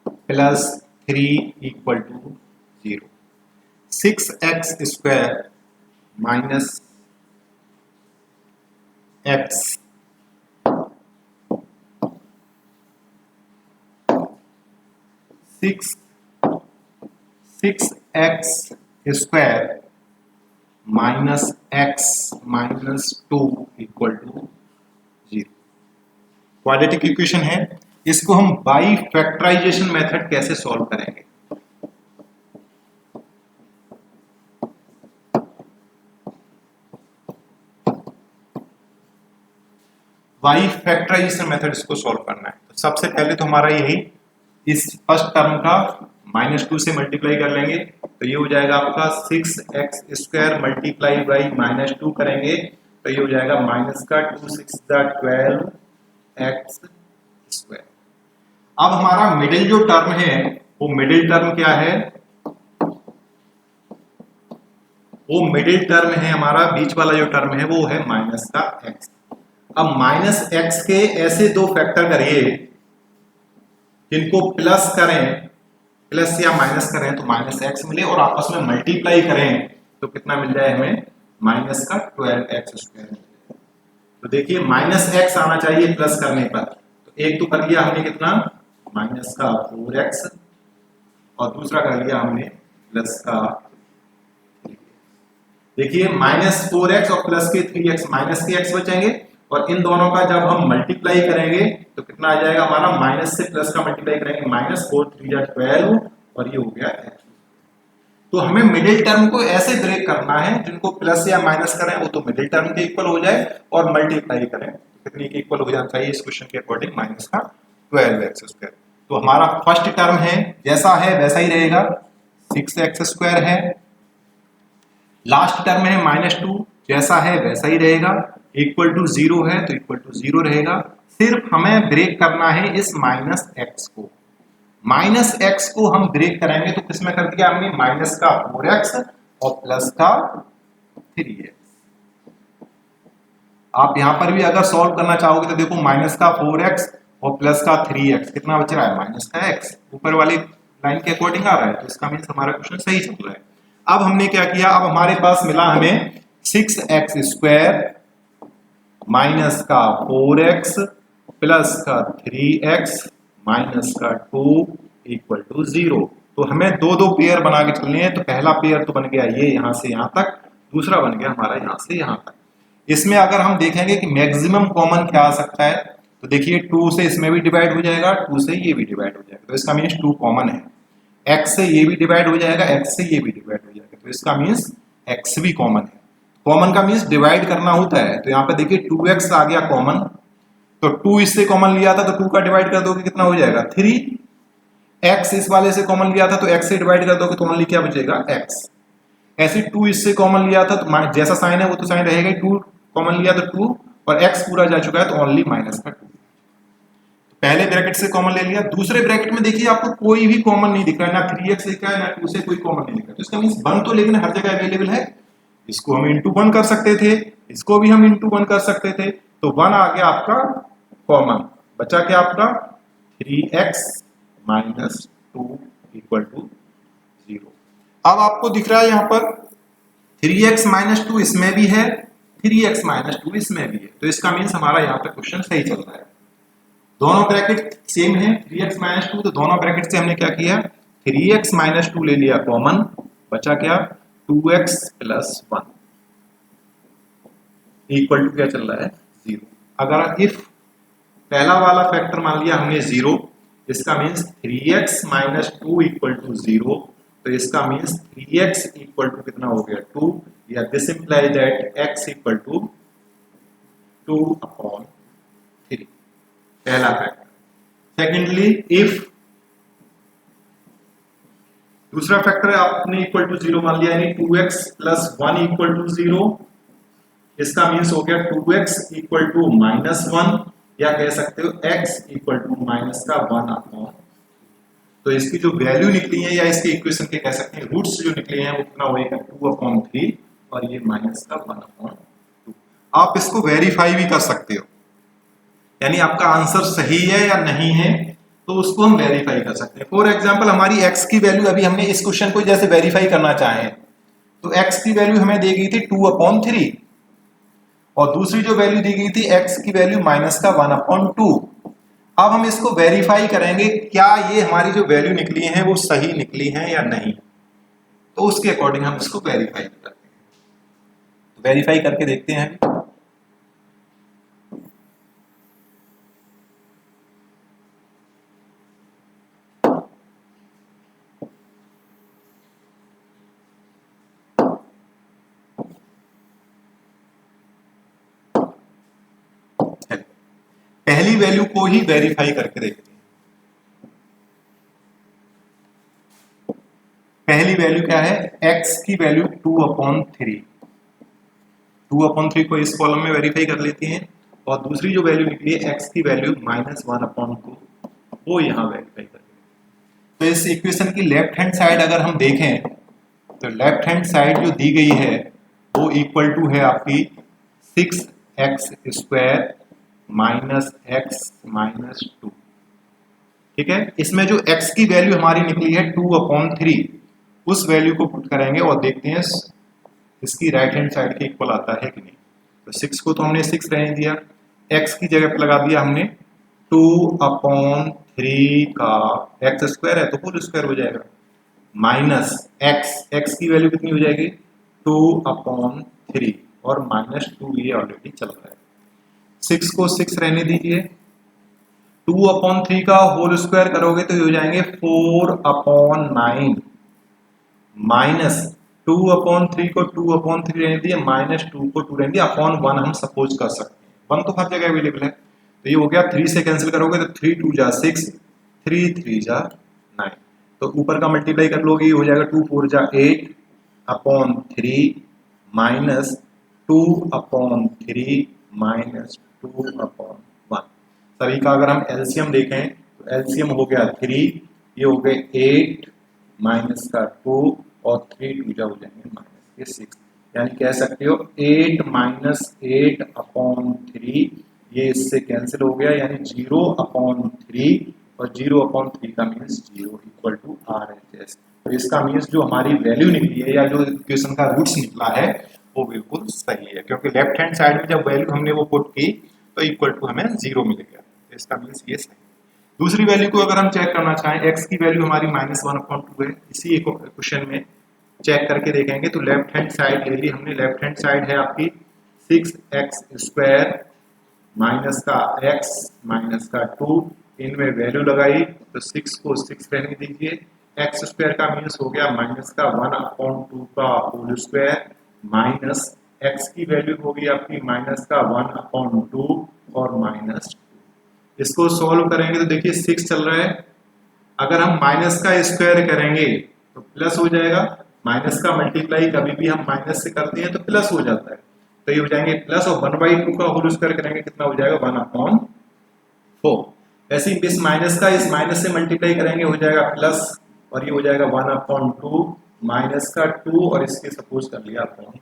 plus 3 equal to 0। 6x square minus x 6x square minus x minus 2 equal to 0। Quadratic equation है, इसको हम बाई फैक्टराइजेशन मेथड कैसे सॉल्व करेंगे। बाई फैक्टराइजेशन मेथड इसको सॉल्व करना है। तो सबसे पहले तो हमारा यही, इस फर्स्ट टर्म का -2 से मल्टीप्लाई कर लेंगे, तो ये हो जाएगा आपका 6x स्क्वायर मल्टीप्लाई बाई -2 करेंगे तो ये हो जाएगा माइनस का 2 6 12x स्क्वायर। अब हमारा मिडिल जो टर्म है वो मिडिल टर्म क्या है, वो मिडिल टर्म है हमारा, बीच वाला जो टर्म है वो है माइनस का x। अब माइनस x के ऐसे दो फैक्टर करिए जिनको प्लस करें, प्लस या माइनस करें तो माइनस एक्स मिले, और आपस में मल्टीप्लाई करें तो कितना मिल जाए हमें, माइनस का 12x स्क्वायर। तो देखिए माइनस एक्स आना चाहिए प्लस करने पर, तो एक तो कर लिया हमने कितना, माइनस का 4x, और दूसरा कर लिया हमने प्लस का, देखिए माइनस 4x और प्लस के 3x, माइनस के x बचेंगे, और इन दोनों का जब हम मल्टीप्लाई करेंगे तो कितना आ जाएगा हमारा, माइनस से प्लस का मल्टीप्लाई करेंगे, माइनस 4 3 12, और ये हो गया x। तो हमें मिडिल टर्म को ऐसे ब्रेक करना है, जिनको प्लस या माइनस करें वो तो मिडिल टर्म के इक्वल हो जाए, और मल्टीप्लाई करें तो कितने के इक्वल हो जाना चाहिए इस क्वेश्चन के अकॉर्डिंग, माइनस का 12x स्क्वायर। तो हमारा फर्स्ट टर्म है जैसा है वैसा ही रहेगा, 6x स्क्वायर है। लास्ट टर्म है -2, जैसा है वैसा ही रहेगा, इक्वल टू 0 है तो इक्वल टू 0 रहेगा। सिर्फ हमें ब्रेक करना है इस माइनस एक्स को, माइनस एक्स को हम ब्रेक करेंगे तो किसमें कर दिया हमने, माइनस का 4x और प्लस का 3x। आप यहां पर भी अगर सॉल्व करना चाहोगे तो देखो माइनस का 4x और प्लस का 3x कितना बच रहा है, माइनस का x, ऊपर वाली लाइन के अकॉर्डिंग आ रहा है, तो इसका मीन्स हमारा क्वेश्चन सही चल रहा है। अब हमने क्या किया, अब हमारे पास मिला हमें 6x स्क्वायर माइनस का 4x प्लस का 3x माइनस का 2 इक्वल टू 0। तो हमें दो दो पेयर बना के चलने हैं। तो पहला पेयर तो बन गया ये यहां से यहां तक, दूसरा बन गया हमारा यहां से यहां तक। इसमें अगर हम देखेंगे कि मैक्सिमम कॉमन क्या आ सकता है, तो देखिए 2 से इसमें भी डिवाइड हो जाएगा, 2 से ये भी डिवाइड हो जाएगा, तो इसका मीन्स 2 कॉमन है। x से ये भी डिवाइड हो जाएगा, x से ये भी डिवाइड हो जाएगा, तो इसका मीन्स x भी कॉमन है। कॉमन का मीन्स डिवाइड करना होता है, तो यहाँ पे देखिए 2x आ गया कॉमन, तो 2 इससे कॉमन लिया था तो 2 का डिवाइड कर दोगे कितना हो जाएगा 3, x इस वाले से कॉमन लिया था तो x से डिवाइड कर दोगे तो ओनली क्या बचेगा x। ऐसे 2 इससे कॉमन लिया था तो जैसा साइन है वो तो साइन रहेगा ही, 2 कॉमन लिया तो 2 और x पूरा जा चुका है तो ओनली माइनस का 2। पहले ब्रैकेट से कॉमन ले लिया, दूसरे ब्रैकेट में देखिए आपको कोई भी कॉमन नहीं दिख रहा है, ना 3x दिख रहा है ना 2 से कोई कॉमन नहीं दिख रहा है, तो इसका मींस 1 तो लेकिन हर जगह अवेलेबल है। इसको हम इंटू 1 कर सकते थे, इसको भी हम इंटू 1 कर सकते थे, तो 1 आ गया आपका कॉमन, बचा क्या आपका 3x माइनस 2 इक्वल टू 0। अब आपको दिख रहा है यहां पर 3x माइनस 2 इसमें भी है, 3x माइनस 2 इसमें भी है, तो इसका मीन्स हमारा यहाँ पे क्वेश्चन सही चल रहा है। दोनों ब्रैकेट सेम है 3x माइनस 2, तो दोनों ब्रैकेट से हमने क्या किया 3x माइनस 2 ले लिया कॉमन, बचा क्या 2x प्लस 1 इक्वल टू क्या चल रहा है 0। अगर इफ पहला वाला फैक्टर मान लिया हमने 0, इसका means 3x minus 2 equal to 0, तो इसका मीन्स 3x इक्वल टू कितना हो गया 2, या this implies that x equal to 2 upon 3, पहला फैक्टर। सेकेंडली इफ दूसरा फैक्टर आपने इक्वल टू 0 मान लिया, यानी 2x प्लस 1 इक्वल टू 0, इसका मीन्स हो गया 2x इक्वल टू माइनस 1, या कह सकते हो x इक्वल टू माइनस का 1 अपॉन। तो इसकी जो वैल्यू निकली है या इसके इक्वेशन के कह सकते हैं रूट्स जो निकले हैं वो कितना होगा 2 अपॉन 3 और ये माइनस का 1 अपॉन 2। आप इसको वेरीफाई भी कर सकते हो, यानी आपका आंसर सही है या नहीं है तो उसको हम वेरीफाई कर सकते हैं। फॉर एग्जांपल हमारी x की वैल्यू, अभी हमने इस क्वेश्चन को जैसे वेरीफाई करना चाहें तो x की वैल्यू हमें दी गई थी 2 अपॉन 3 और दूसरी जो वैल्यू दी गई थी x की वैल्यू माइनस का 1 अपॉन 2। अब हम इसको वेरीफाई करेंगे क्या ये हमारी जो वैल्यू निकली है वो सही निकली है या नहीं, तो उसके अकॉर्डिंग हम इसको वेरीफाई करते हैं। तो वेरीफाई करके देखते हैं। पहली वैल्यू को ही वेरीफाई करके देखते हैं। पहली वैल्यू क्या है x की वैल्यू 2 अपॉन 3, 2 अपॉन 3 को इस कॉलम में वेरीफाई कर लेते हैं, और दूसरी जो वैल्यू निकली है x की वैल्यू माइनस 1 अपॉन 2 वो यहाँ वेरीफाई कर लेते हैं। तो इस इक्वेशन की लेफ्ट हैंड साइड अगर हम देखें तो लेफ्ट हैंड साइड जो दी गई है वो इक्वल टू है आपकी 6x square minus x minus 2, ठीक है। इसमें जो x की वैल्यू हमारी निकली है 2 अपॉन 3, उस वैल्यू को पुट करेंगे और देखते हैं इसकी राइट हैंड साइड के इक्वल आता है कि नहीं। तो 6 को तो हमने 6 रहने दिया, x की जगह पर लगा दिया हमने 2 अपॉन 3 का x स्क्वायर है तो होल स्क्वायर हो जाएगा, माइनस x की वैल्यू कितनी हो जाएगी 2 अपॉन 3 और माइनस 2, ये ऑलरेडी चल रहा है। 6 को 6 रहने दीजिए, 2 अपॉन 3 का होल स्क्वायर करोगे तो ये हो जाएंगे 4 अपॉन 9, माइनस 2 अपॉन 3 को 2 अपॉन 3 रहने दिए, माइनस 2 को 2 रहने दिए, अपॉन 1 हम सपोज कर सकते हैं, 1 तो हर जगह अवेलेबल है, तो ये हो गया 3 से कैंसिल करोगे तो 3 2 जा 6, 3 3 जा 9, तो ऊपर का मल्टीप्लाई कर लोगे ये हो जाएगा 2 4 जा 8 upon 3 minus 2 upon 3 minus 2 upon 1। सभी का अगर हम एलसीएम देखें तो एलसीएम हो गया 3, ये हो गए 8 माइनस का 2 और 3 2 जा हो जाएंगे माइनस के 6, यानी कह सकते हो 8 माइनस 8 अपॉन 3, ये इससे कैंसिल हो गया, यानी 0 अपॉन 3 और 0 अपॉन 3 का मीन्स 0 इक्वल टू RHS। तो इसका मीन्स जो हमारी वैल्यू निकली है या जो इक्वेशन का रूट्स निकला है वो बिल्कुल सही है, क्योंकि लेफ्ट हैंड साइड में जब वैल्यू हमने वो पुट की तो इक्वल टू हमें 0 मिल गया, तो इसका मीन्स ये सही। दूसरी वैल्यू को अगर हम चेक करना चाहें, x की वैल्यू हमारी माइनस 1 अपॉन 2 है, इसी क्वेश्चन में चेक करके देखेंगे तो लेफ्ट हैंड साइड ले ली हमने, लेफ्ट हैंड साइड है आपकी 6x स्क्वायर माइनस का x माइनस का 2, इनमें वैल्यू लगाई तो 6 को 6 रहने दीजिए, x स्क्वायर का मीन्स हो गया माइनस का 1 अपॉन 2 का होल स्क्वायर, माइनस x की वैल्यू होगी आपकी माइनस का 1 अपॉन 2 और माइनस 2। इसको सॉल्व करेंगे तो देखिए 6 चल रहा है अगर हम माइनस का स्क्वायर करेंगे तो प्लस हो जाएगा, माइनस का मल्टीप्लाई कभी भी हम माइनस से करते हैं तो प्लस हो जाता है, तो ये हो जाएंगे प्लस, और 1/2 का होल स्क्वायर करेंगे कितना हो जाएगा 1/4। ऐसे ही इस माइनस का इस माइनस से मल्टीप्लाई करेंगे हो जाएगा प्लस, और ये हो जाएगा 1/2 माइनस का 2 और इसके सपोज कर लिया अपॉन,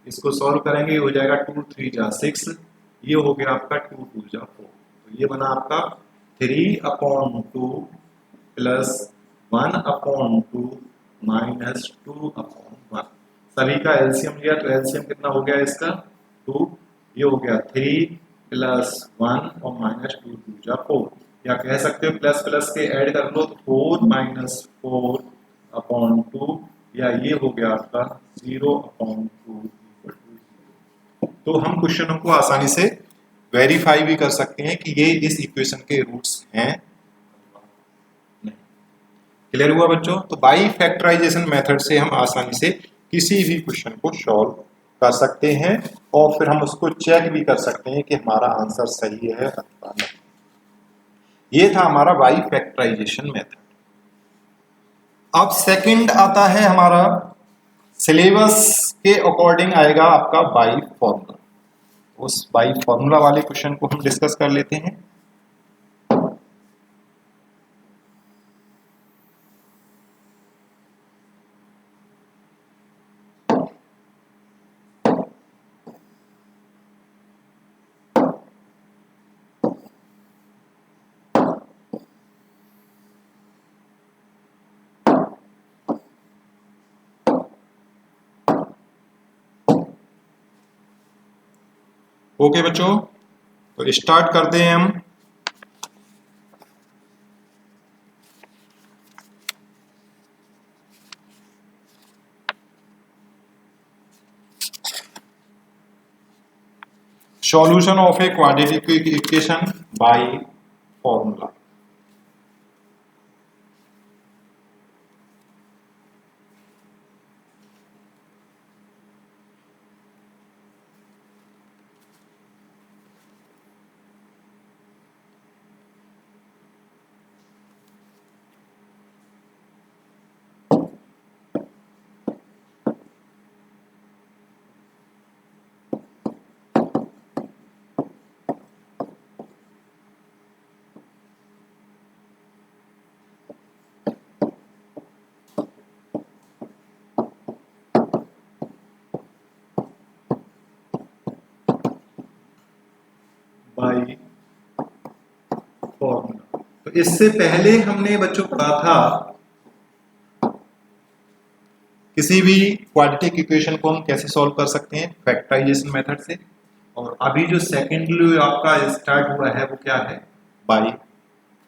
इसको सॉल्व करेंगे हो जाएगा 2 3 जा 6, ये हो गया आपका 2 2 जा 4, तो ये बना आपका 3/2 प्लस 1/2 माइनस 2/1। सभी का एलसीएम लिया तो एलसीएम कितना हो गया इसका 2, ये हो गया 3 प्लस 1 और माइनस 2 2 जा 4, या कह सकते हो प्लस प्लस के ऐड कर लो तो 4 माइनस 4/2, या ये हो गया आपका 0/2। तो हम क्वेश्चनों को आसानी से वेरीफाई भी कर सकते हैं कि ये इस इक्वेशन के रूट्स हैं। क्लियर हुआ बच्चों? तो बाई फैक्टराइजेशन मेथड से हम आसानी से किसी भी क्वेश्चन को सॉल्व कर सकते हैं और फिर हम उसको चेक भी कर सकते हैं कि हमारा आंसर सही है अथवा नहीं। ये था हमारा बाई फैक्टराइजेशन मेथड। अब सेकंड आता है हमारा सिलेबस के अकॉर्डिंग आएगा आपका बाई फॉर्मूला। उस बाई फॉर्मूला वाले क्वेश्चन को हम डिस्कस कर लेते हैं। ओके बच्चों, तो स्टार्ट करते हैं हम। Solution of a quadratic equation by formula. By formula. तो इससे पहले हमने बच्चों पढ़ा था किसी भी क्वाड्रेटिक इक्वेशन को हम कैसे सॉल्व कर सकते हैं फैक्टराइजेशन मेथड से, और अभी जो सेकेंड आपका स्टार्ट हुआ है वो क्या है बाई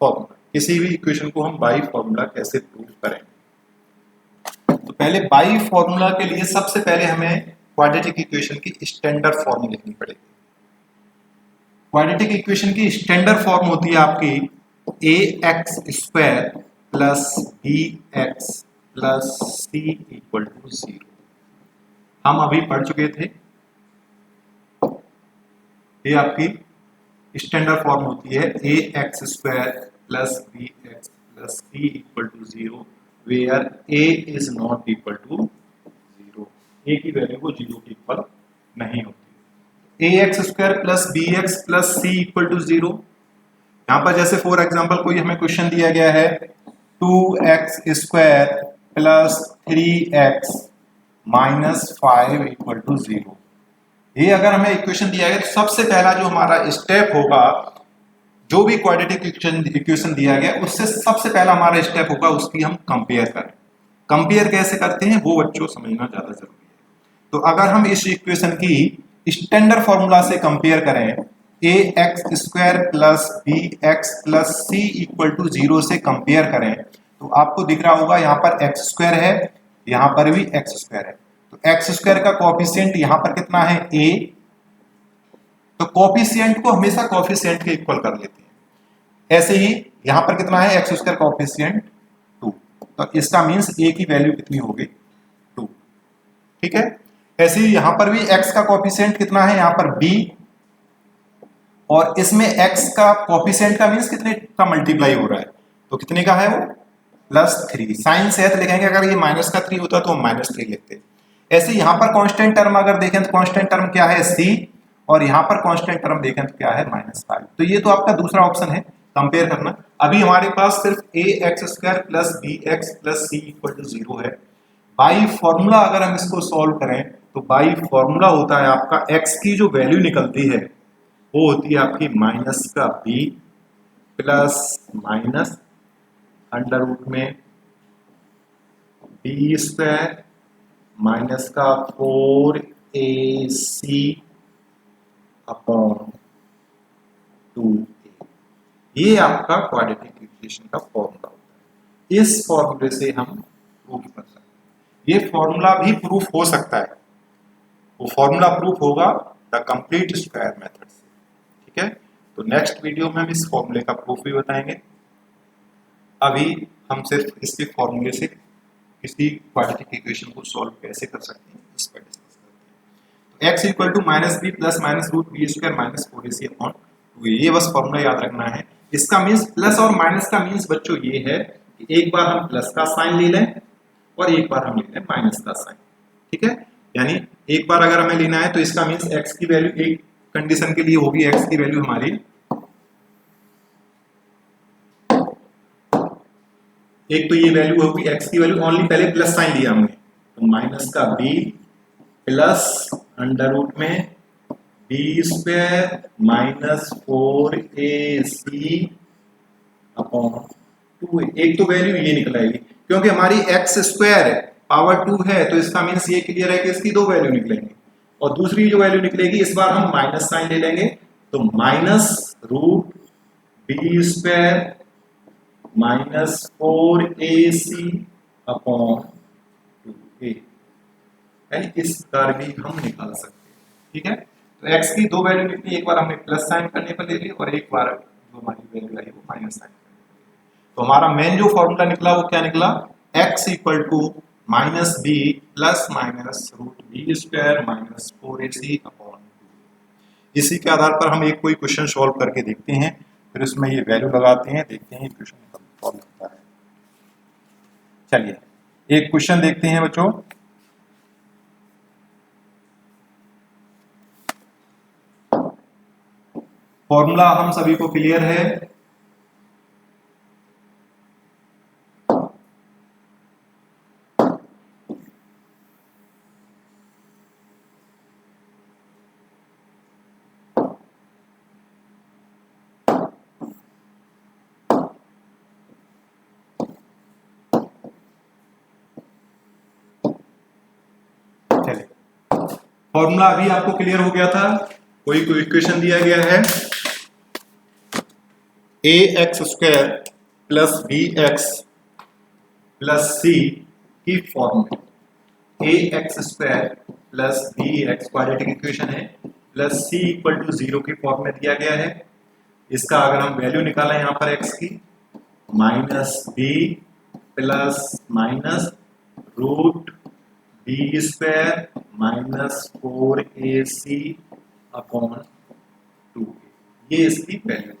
फॉर्मूला। किसी भी इक्वेशन को हम बाई फॉर्मूला कैसे प्रूव करेंगे। तो पहले बाई फॉर्मूला के लिए सबसे पहले हमें क्वाड्रेटिक इक्वेशन की स्टैंडर्ड फॉर्म लिखनी पड़ेगी। क्वाड्रेटिक इक्वेशन की स्टैंडर्ड फॉर्म होती है आपकी ax² plus bx plus c equal to 0। हम अभी पढ़ चुके थे, ये आपकी स्टैंडर्ड फॉर्म होती है ax² plus bx plus c equal to 0 where a is not equal to 0। a की वैल्यू को 0 के इक्वल नहीं होती। ax² plus bx plus c equal to 0। यहाँ पर जैसे फॉर एग्जाम्पल कोई हमें क्वेश्चन दिया गया है 2x² plus 3x minus 5 equal to 0। ये अगर हमें इक्वेशन दिया गया तो सबसे पहला जो हमारा स्टेप होगा, जो भी क्वाड्रेटिक इक्वेशन दिया गया उससे सबसे पहला हमारा स्टेप होगा उसकी हम कंपेयर करें। कंपेयर कैसे करते हैं वो बच्चों समझना ज्यादा जरूरी है। तो अगर हम इस इक्वेशन की स्टैंडर्ड फॉर्मूला से कंपेयर करें ax² plus bx plus c equal to 0 से कंपेयर करें तो आपको दिख रहा होगा यहाँ पर x² है, यहाँ पर भी x² है। तो x² का कोएफिशिएंट यहाँ पर कितना है a, तो कोएफिशिएंट को हमेशा कोएफिशिएंट के इक्वल कर लेते हैं। ऐसे ही यहाँ पर कितना है x² कोएफिशिएंट 2, तो इसका मीन्स a की वैल्यू कितनी होगी 2। ठीक है, ऐसे ही यहाँ पर भी x का कोएफिशिएंट कितना है यहाँ पर b, और इसमें x का कोएफिशिएंट का मीन्स कितने का मल्टीप्लाई हो रहा है, तो कितने का है वो +3। साइन से तो लिखेंगे, अगर ये -3 होता तो हम -3 लिखते। ऐसे यहाँ पर कांस्टेंट टर्म अगर देखें तो कांस्टेंट टर्म क्या है c, और यहाँ पर कांस्टेंट टर्म देखें तो क्या है -5। तो ये तो आपका दूसरा ऑप्शन है कंपेयर करना। अभी हमारे पास सिर्फ ax² + bx + c = 0 है। बाई फॉर्मूला अगर हम इसको सॉल्व करें तो बाई फॉर्मूला होता है आपका x की जो वैल्यू निकलती है वो होती है आपकी -b प्लस अंडर रूट में b² -4ac अपॉन 2a। ये आपका क्वाड्रेटिक इक्वेशन का फॉर्मूला होता है। इस फॉर्मूले से हम प्रूफ कर सकते हैं। ये फॉर्मूला भी प्रूफ हो सकता है, वो फॉर्मूला प्रूफ होगा द कंप्लीट स्क्वायर मेथड से। ठीक है, तो नेक्स्ट वीडियो में हम इस फॉर्मूले का प्रूफ भी बताएंगे। अभी हम सिर्फ इसके फॉर्मूले से किसी क्वाड्रेटिक इक्वेशन को सॉल्व कैसे कर सकते हैं इस पर डिस्कस करते हैं। x = -b plus -√b² -4ac upon 2a। ये बस फॉर्मूला याद रखना है। इसका मीन्स प्लस और माइनस का मीन्स बच्चों ये है कि एक बार हम प्लस का साइन ले लें और एक बार हम ले लें माइनस का साइन। ठीक है, यानी एक बार अगर हमें लेना है तो इसका मीन्स x की वैल्यू एक कंडीशन के लिए होगी, x की वैल्यू हमारी एक तो ये वैल्यू होगी x की वैल्यू, ओनली पहले प्लस साइन लिया हमने तो -b प्लस अंडर रूट में b² -4ac अपॉन 2a। एक तो वैल्यू ये निकल आएगी क्योंकि हमारी x² पावर 2 है, तो इसका मीन्स ये क्लियर है कि इसकी दो वैल्यू निकलेंगी। और दूसरी जो वैल्यू निकलेगी इस बार हम माइनस साइन ले लेंगे तो -√b² -4ac अपॉन 2a, यानी इस बार भी हम निकाल सकते हैं। ठीक है, तो x की दो वैल्यू निकली, एक बार हमने प्लस साइन करने पर ले ली और एक बार जो हमारी वैल्यू आई वो माइनस साइन करने पर ले ली। तो हमारा मेन जो फॉर्मूला निकला वो क्या निकला, x = -b plus -√b² -4ac upon 2। इसी के आधार पर हम एक कोई क्वेश्चन सॉल्व करके देखते हैं, फिर उसमें ये वैल्यू लगाते हैं, देखते हैं क्वेश्चन सॉल्व होता है। चलिए एक क्वेश्चन देखते हैं बच्चों। फॉर्मूला हम सभी को क्लियर है। चलिए फॉर्मूला अभी आपको क्लियर हो गया था। कोई इक्वेशन दिया गया है ax² + bx + c की फॉर्म में। ax² + bx क्वाड्रेटिक इक्वेशन है, प्लस c = 0 की फॉर्म में दिया गया है। इसका अगर हम वैल्यू निकालें यहाँ पर x की -b plus -√b² -4ac upon 2a, ये इसकी वैल्यू।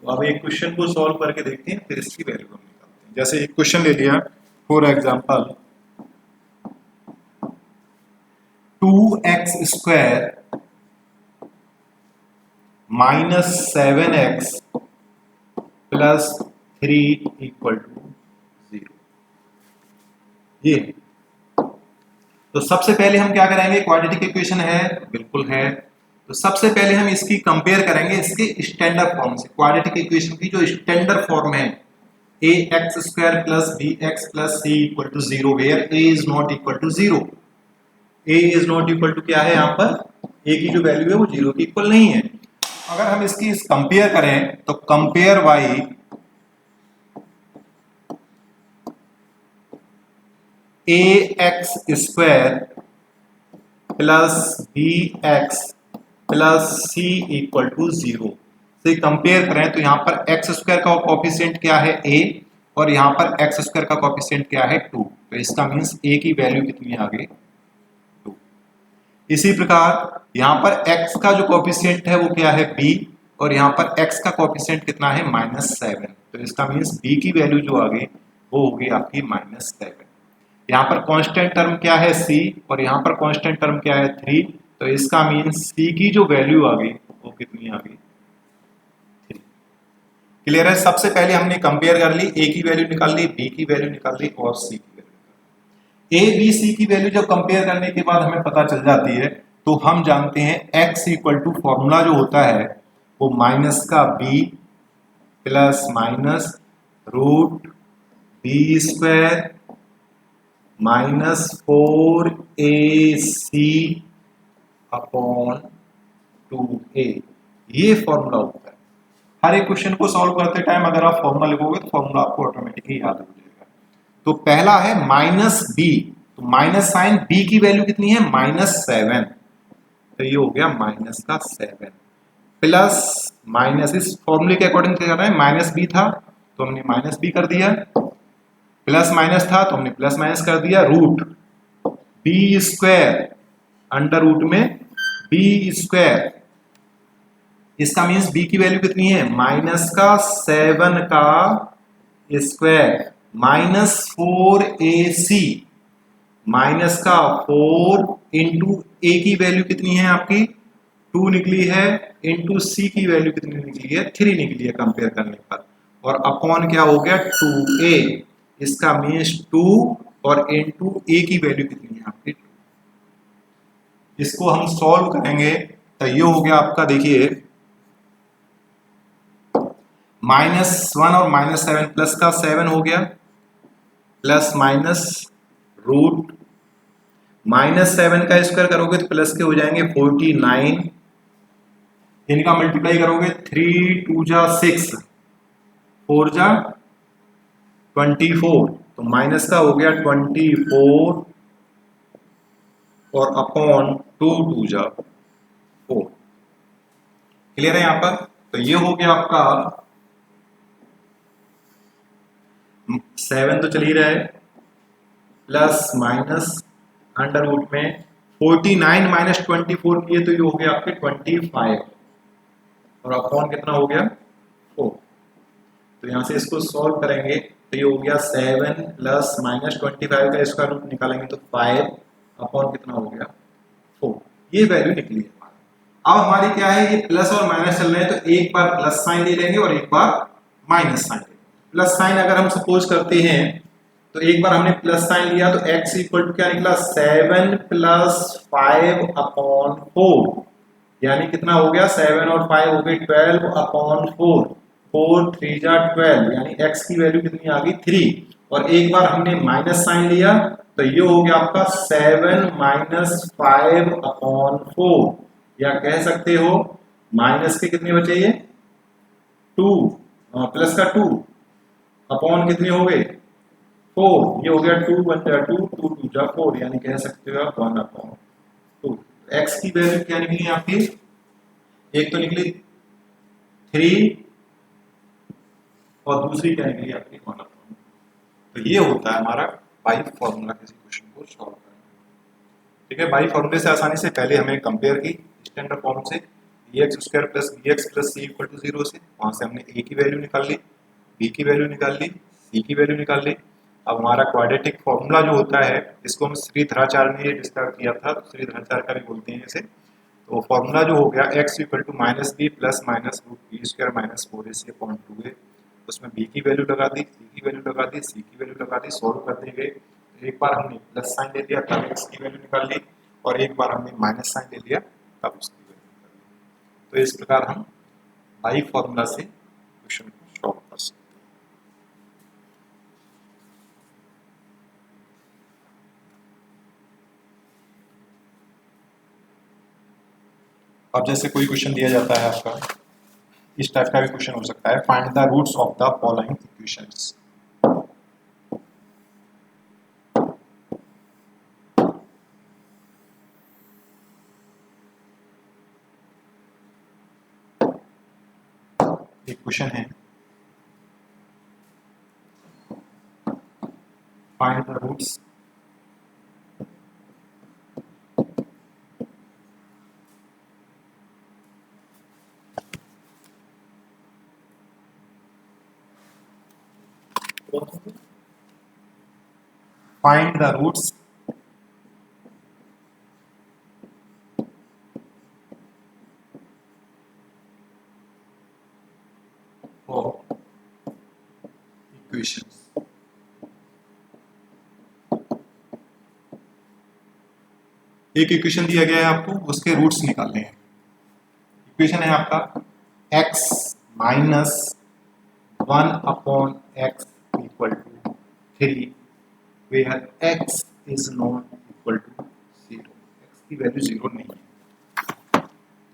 तो अब एक क्वेश्चन को सॉल्व करके देखते हैं, फिर इसकी वैल्यू हम निकालते हैं। जैसे एक क्वेश्चन ले लिया, फॉर एग्जांपल 2x² -7x + 3 = 0। ये तो सबसे पहले हम क्या करेंगे, क्वाड्रेटिक इक्वेशन है, बिल्कुल है, तो सबसे पहले हम इसकी कंपेयर करेंगे इसके स्टैंडर्ड फॉर्म से। क्वाड्रेटिक इक्वेशन की जो स्टैंडर्ड फॉर्म है ax² + bx + c = 0 where a is not equal to 0। a is not equal to क्या है, यहाँ पर a की जो वैल्यू है वो 0 की इक्वल नहीं है। अगर हम इसकी कंपेयर करें तो compare y ax² + bx + c = 0 से कंपेयर करें तो यहाँ पर x² का कोफिशिएंट क्या है a, और यहाँ पर x² का कोफिशिएंट क्या है 2। तो इसका मीन्स a की वैल्यू कितनी आ गई, 2। इसी प्रकार यहाँ पर x का जो कोफिशिएंट है वो क्या है b, और यहाँ पर x का कोएफिशिएंट कितना है -7, तो इसका मीन्स b की वैल्यू जो आ गई वो होगी आपकी -7। यहाँ पर कांस्टेंट टर्म क्या है c और यहाँ पर कांस्टेंट टर्म क्या है 3, तो इसका मीन्स c की जो वैल्यू आ गई वो कितनी आ गई 3। क्लियर है। सबसे पहले हमने कंपेयर कर ली, a की वैल्यू निकाल ली, b की वैल्यू निकाल ली और c की वैल्यू। a b c की वैल्यू जब कंपेयर करने के बाद हमें पता चल जाती है तो हम जानते हैं x इक्वल टू फॉर्मूला जो होता है वो माइनस का b plus minus root b square -4ac upon 2a, ये फॉर्मूला होता है। हर एक क्वेश्चन को सॉल्व करते टाइम अगर आप फॉर्मूला लिखोगे तो फॉर्मूला आपको ऑटोमेटिकली याद हो जाएगा। तो पहला है -b, तो माइनस साइन b की वैल्यू कितनी है -7, तो ये हो गया -7 प्लस माइनस, इस फॉर्मूले के अकॉर्डिंग क्या कर रहे हैं, -b था तो हमने -b कर दिया, प्लस माइनस था तो हमने प्लस माइनस कर दिया, root b square under root में बी स्क्वायर, इसका मीन्स b की वैल्यू कितनी है -7 का स्क्वायर -4ac, माइनस का 4 इंटू a की वैल्यू कितनी है आपकी 2 निकली है, इंटू c की वैल्यू कितनी निकली है 3 निकली है कंपेयर करने पर, और अपॉन क्या हो गया 2a, इसका मीन्स 2 और इंटू a की वैल्यू कितनी है आपकी 2। इसको हम सॉल्व करेंगे तो ये हो गया आपका, देखिए -1 और -7 प्लस का 7 हो गया, प्लस माइनस रूट -7 का स्क्वायर करोगे तो प्लस के हो जाएंगे 49, इनका मल्टीप्लाई करोगे 3 2 जा 6 4 जा 24, तो माइनस का हो गया 24 और अपॉन 2 2 जा 4। क्लियर है यहाँ पर। तो ये हो गया आपका 7 तो चल ही रहा है, प्लस माइनस अंडर रूट में 49 माइनस 24 किए तो ये हो गया आपके 25 और अपॉन कितना हो गया 4। तो यहाँ से इसको सॉल्व करेंगे तो ये हो गया 7 प्लस माइनस 25 का स्क्वायर रूट निकालेंगे तो 5 अपॉन कितना हो गया 4, ये वैल्यू निकली है। अब हमारी क्या है, ये प्लस और माइनस चल रहे हैं तो एक बार प्लस साइन ले लेंगे और एक बार माइनस साइन। प्लस साइन अगर हम सपोज करते हैं तो एक बार हमने प्लस साइन लिया तो x इक्वल टू क्या निकला 7 प्लस 5 अपॉन 4, यानी कितना हो गया 7 और 5 हो गए 12 अपॉन 4, 4 3 जा 12, यानी x की वैल्यू कितनी आ गई 3, और एक बार हमने माइनस साइन लिया तो ये हो गया आपका 7 माइनस 5 अपॉन 4, या कह सकते हो माइनस के कितने बचे ये 2, प्लस का 2 अपॉन कितने हो गए 4, ये हो गया 2 1 जा 2 2 2 जा 4, यानी कह सकते हो आप 1 अपॉन 2। x की वैल्यू क्या निकली आपकी, एक तो निकली 3 और दूसरी क्या निकली आपकी 1 अपॉन। तो ये होता है हमारा बाई फॉर्मूला किसी क्वेश्चन को सॉल्व करना। ठीक है, बाई फॉर्मूले से आसानी से पहले हमें कंपेयर की स्टैंडर्ड फॉर्म से x square plus b x plus c equal to 0 से, वहां से हमने a की वैल्यू निकाल ली, b की वैल्यू निकाल ली, c की वैल्यू निकाल ली। अब हमारा क्वाड्रेटिक फॉर्मूला जो होता है इसको हम श्रीधराचार्य ने डिस्कस किया था, तो श्रीधराचार्य का भी बोलते हैं इसे। तो फॉर्मूला जो हो गया x equal to minus b plus minus root b square minus 4ac upon 2a, उसमें b की वैल्यू लगा दी, c की वैल्यू लगा दी, c की वैल्यू लगा दी, सॉल्व कर दी गई। एक बार हमने प्लस साइन ले लिया तब x की वैल्यू निकाल ली, और एक बार हमने माइनस साइन ले लिया तब उसकी वैल्यू निकाल ली। तो इस प्रकार हम बाई फॉर्मूला से क्वेश्चन को सॉल्व कर सकते हैं। अब जैसे कोई क्वेश्चन दिया जाता है आपका, इस टाइप का भी क्वेश्चन हो सकता है, find the roots of the following equations. एक क्वेश्चन है, find the roots find the roots of equations. एक इक्वेशन दिया गया है आपको, उसके रूट्स निकालने हैं। इक्वेशन है आपका x minus 1/x equal to 3 where x is not equal to 0। x की वैल्यू 0 नहीं है,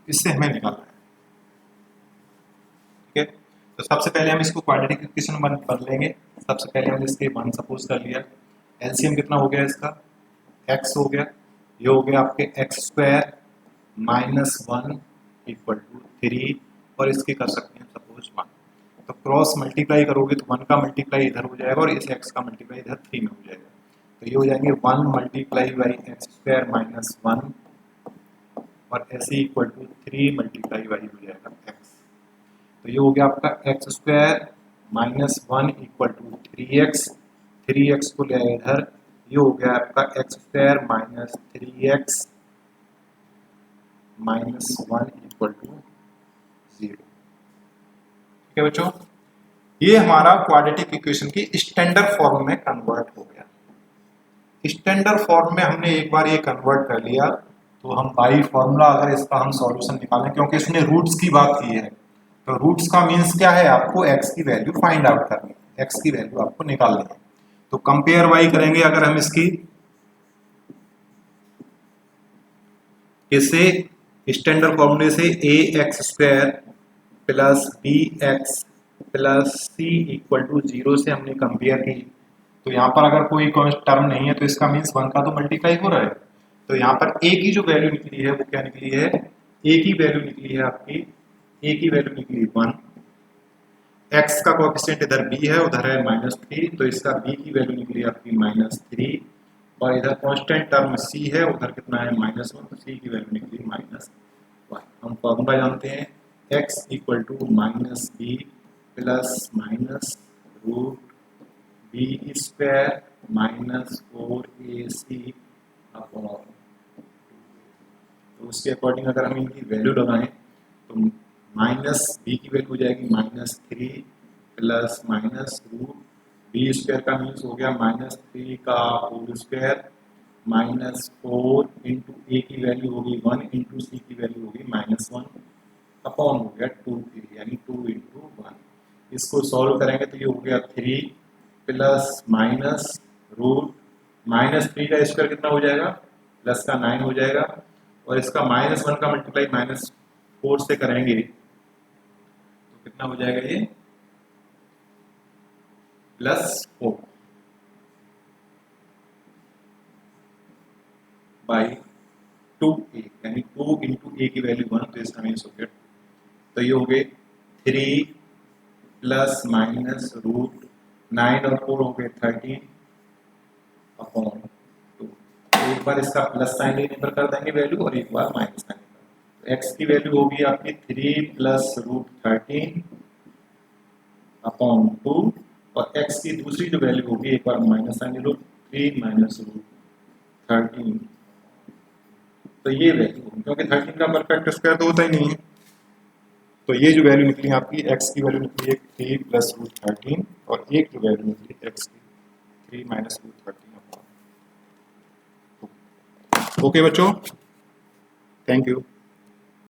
इससे हमें निकालना है। ठीक है, तो सबसे पहले हम इसको क्वाड्रेटिक इक्वेशन बदलेंगे। सबसे पहले हमने इसके 1 सपोज कर लिया। एलसीएम कितना हो गया इसका, x हो गया, ये हो गया आपके x square minus 1 equal to 3, और इसके कर सकते हैं सपोज 1। तो क्रॉस मल्टीप्लाई करोगे तो 1 का मल्टीप्लाई इधर हो जाएगा और इस x का मल्टीप्लाई इधर 3 में हो जाएगा। तो ये हो जाएंगे 1 multiply by x square minus 1 और ऐसे इक्वल टू 3 मल्टीप्लाई बाई हो जाएगा x। तो ये हो गया आपका x square minus 1 equal to 3x, 3x को ले आए इधर, ये हो गया आपका x square minus 3x minus 1 equal to 0। ठीक है बच्चों, ये हमारा क्वाड्रेटिक इक्वेशन की स्टैंडर्ड फॉर्म में कन्वर्ट हो गया। स्टैंडर्ड फॉर्म में हमने एक बार ये कन्वर्ट कर लिया तो हम बाई फॉर्मूला अगर इसका हम सॉल्यूशन निकालें, क्योंकि इसने रूट्स की बात की है, तो रूट्स का मीन्स क्या है, आपको x की वैल्यू फाइंड आउट करनी है, x की वैल्यू आपको निकालनी है। तो कंपेयर बाई करेंगे अगर हम इसकी, इसे स्टैंडर्ड फॉर्मूले से ax square plus bx plus c equal to 0 से हमने कंपेयर की। तो यहाँ पर अगर कोई टर्म नहीं है तो इसका मीन्स 1 का तो मल्टीप्लाई हो रहा है। तो यहाँ पर a की जो वैल्यू निकली है वो क्या निकली है, a की वैल्यू निकली है आपकी, a की वैल्यू निकली 1, x का कोएफिशिएंट इधर b है, उधर है -3, तो इसका b की वैल्यू निकली आपकी -3, और इधर कांस्टेंट टर्म c है, उधर कितना है -1, तो c की वैल्यू निकली -1। हम फॉर्मूला जानते हैं x equal to -b plus minus root b square minus 4ac upon, तो उसके अकॉर्डिंग अगर हम इनकी वैल्यू लगाएं तो माइनस बी की वैल्यू हो जाएगी -3 plus minus root b square का मीन्स हो गया -3 का whole square minus 4 into a की वैल्यू होगी 1 इंटू सी की वैल्यू होगी -1 अपॉन हो गया 2 यानी 2 इंटू 1। इसको सॉल्व करेंगे तो ये हो गया 3 प्लस माइनस रूट -3 का स्क्वायर कितना हो जाएगा, प्लस का 9 हो जाएगा, और इसका -1 का मल्टीप्लाई -4 से करेंगे तो कितना हो जाएगा, ये +4 बाई 2a, यानी 2 इंटू ए की वैल्यू 1, तो इसका मीन्स हो गया। तो ये हो गए 3 प्लस माइनस रूट 9 और 4 हो गए 13 अपॉन 2। एक बार इसका प्लस साइन लेने पर कर देंगे वैल्यू और एक बार माइनस साइन पर। तो x की वैल्यू होगी आपकी 3 प्लस रूट 13 अपॉन 2, और x की दूसरी जो वैल्यू होगी एक बार माइनस साइन ले लो, 3 माइनस रूट 13, तो ये वैल्यू होगी, क्योंकि 13 का परफेक्ट स्क्वायर तो होता ही नहीं है। तो ये जो वैल्यू निकली आपकी, x की वैल्यू निकली है 3 प्लस रूट 13, और एक जो वैल्यू निकली x की 3 माइनस रूट 13। ओके बच्चों, थैंक यू।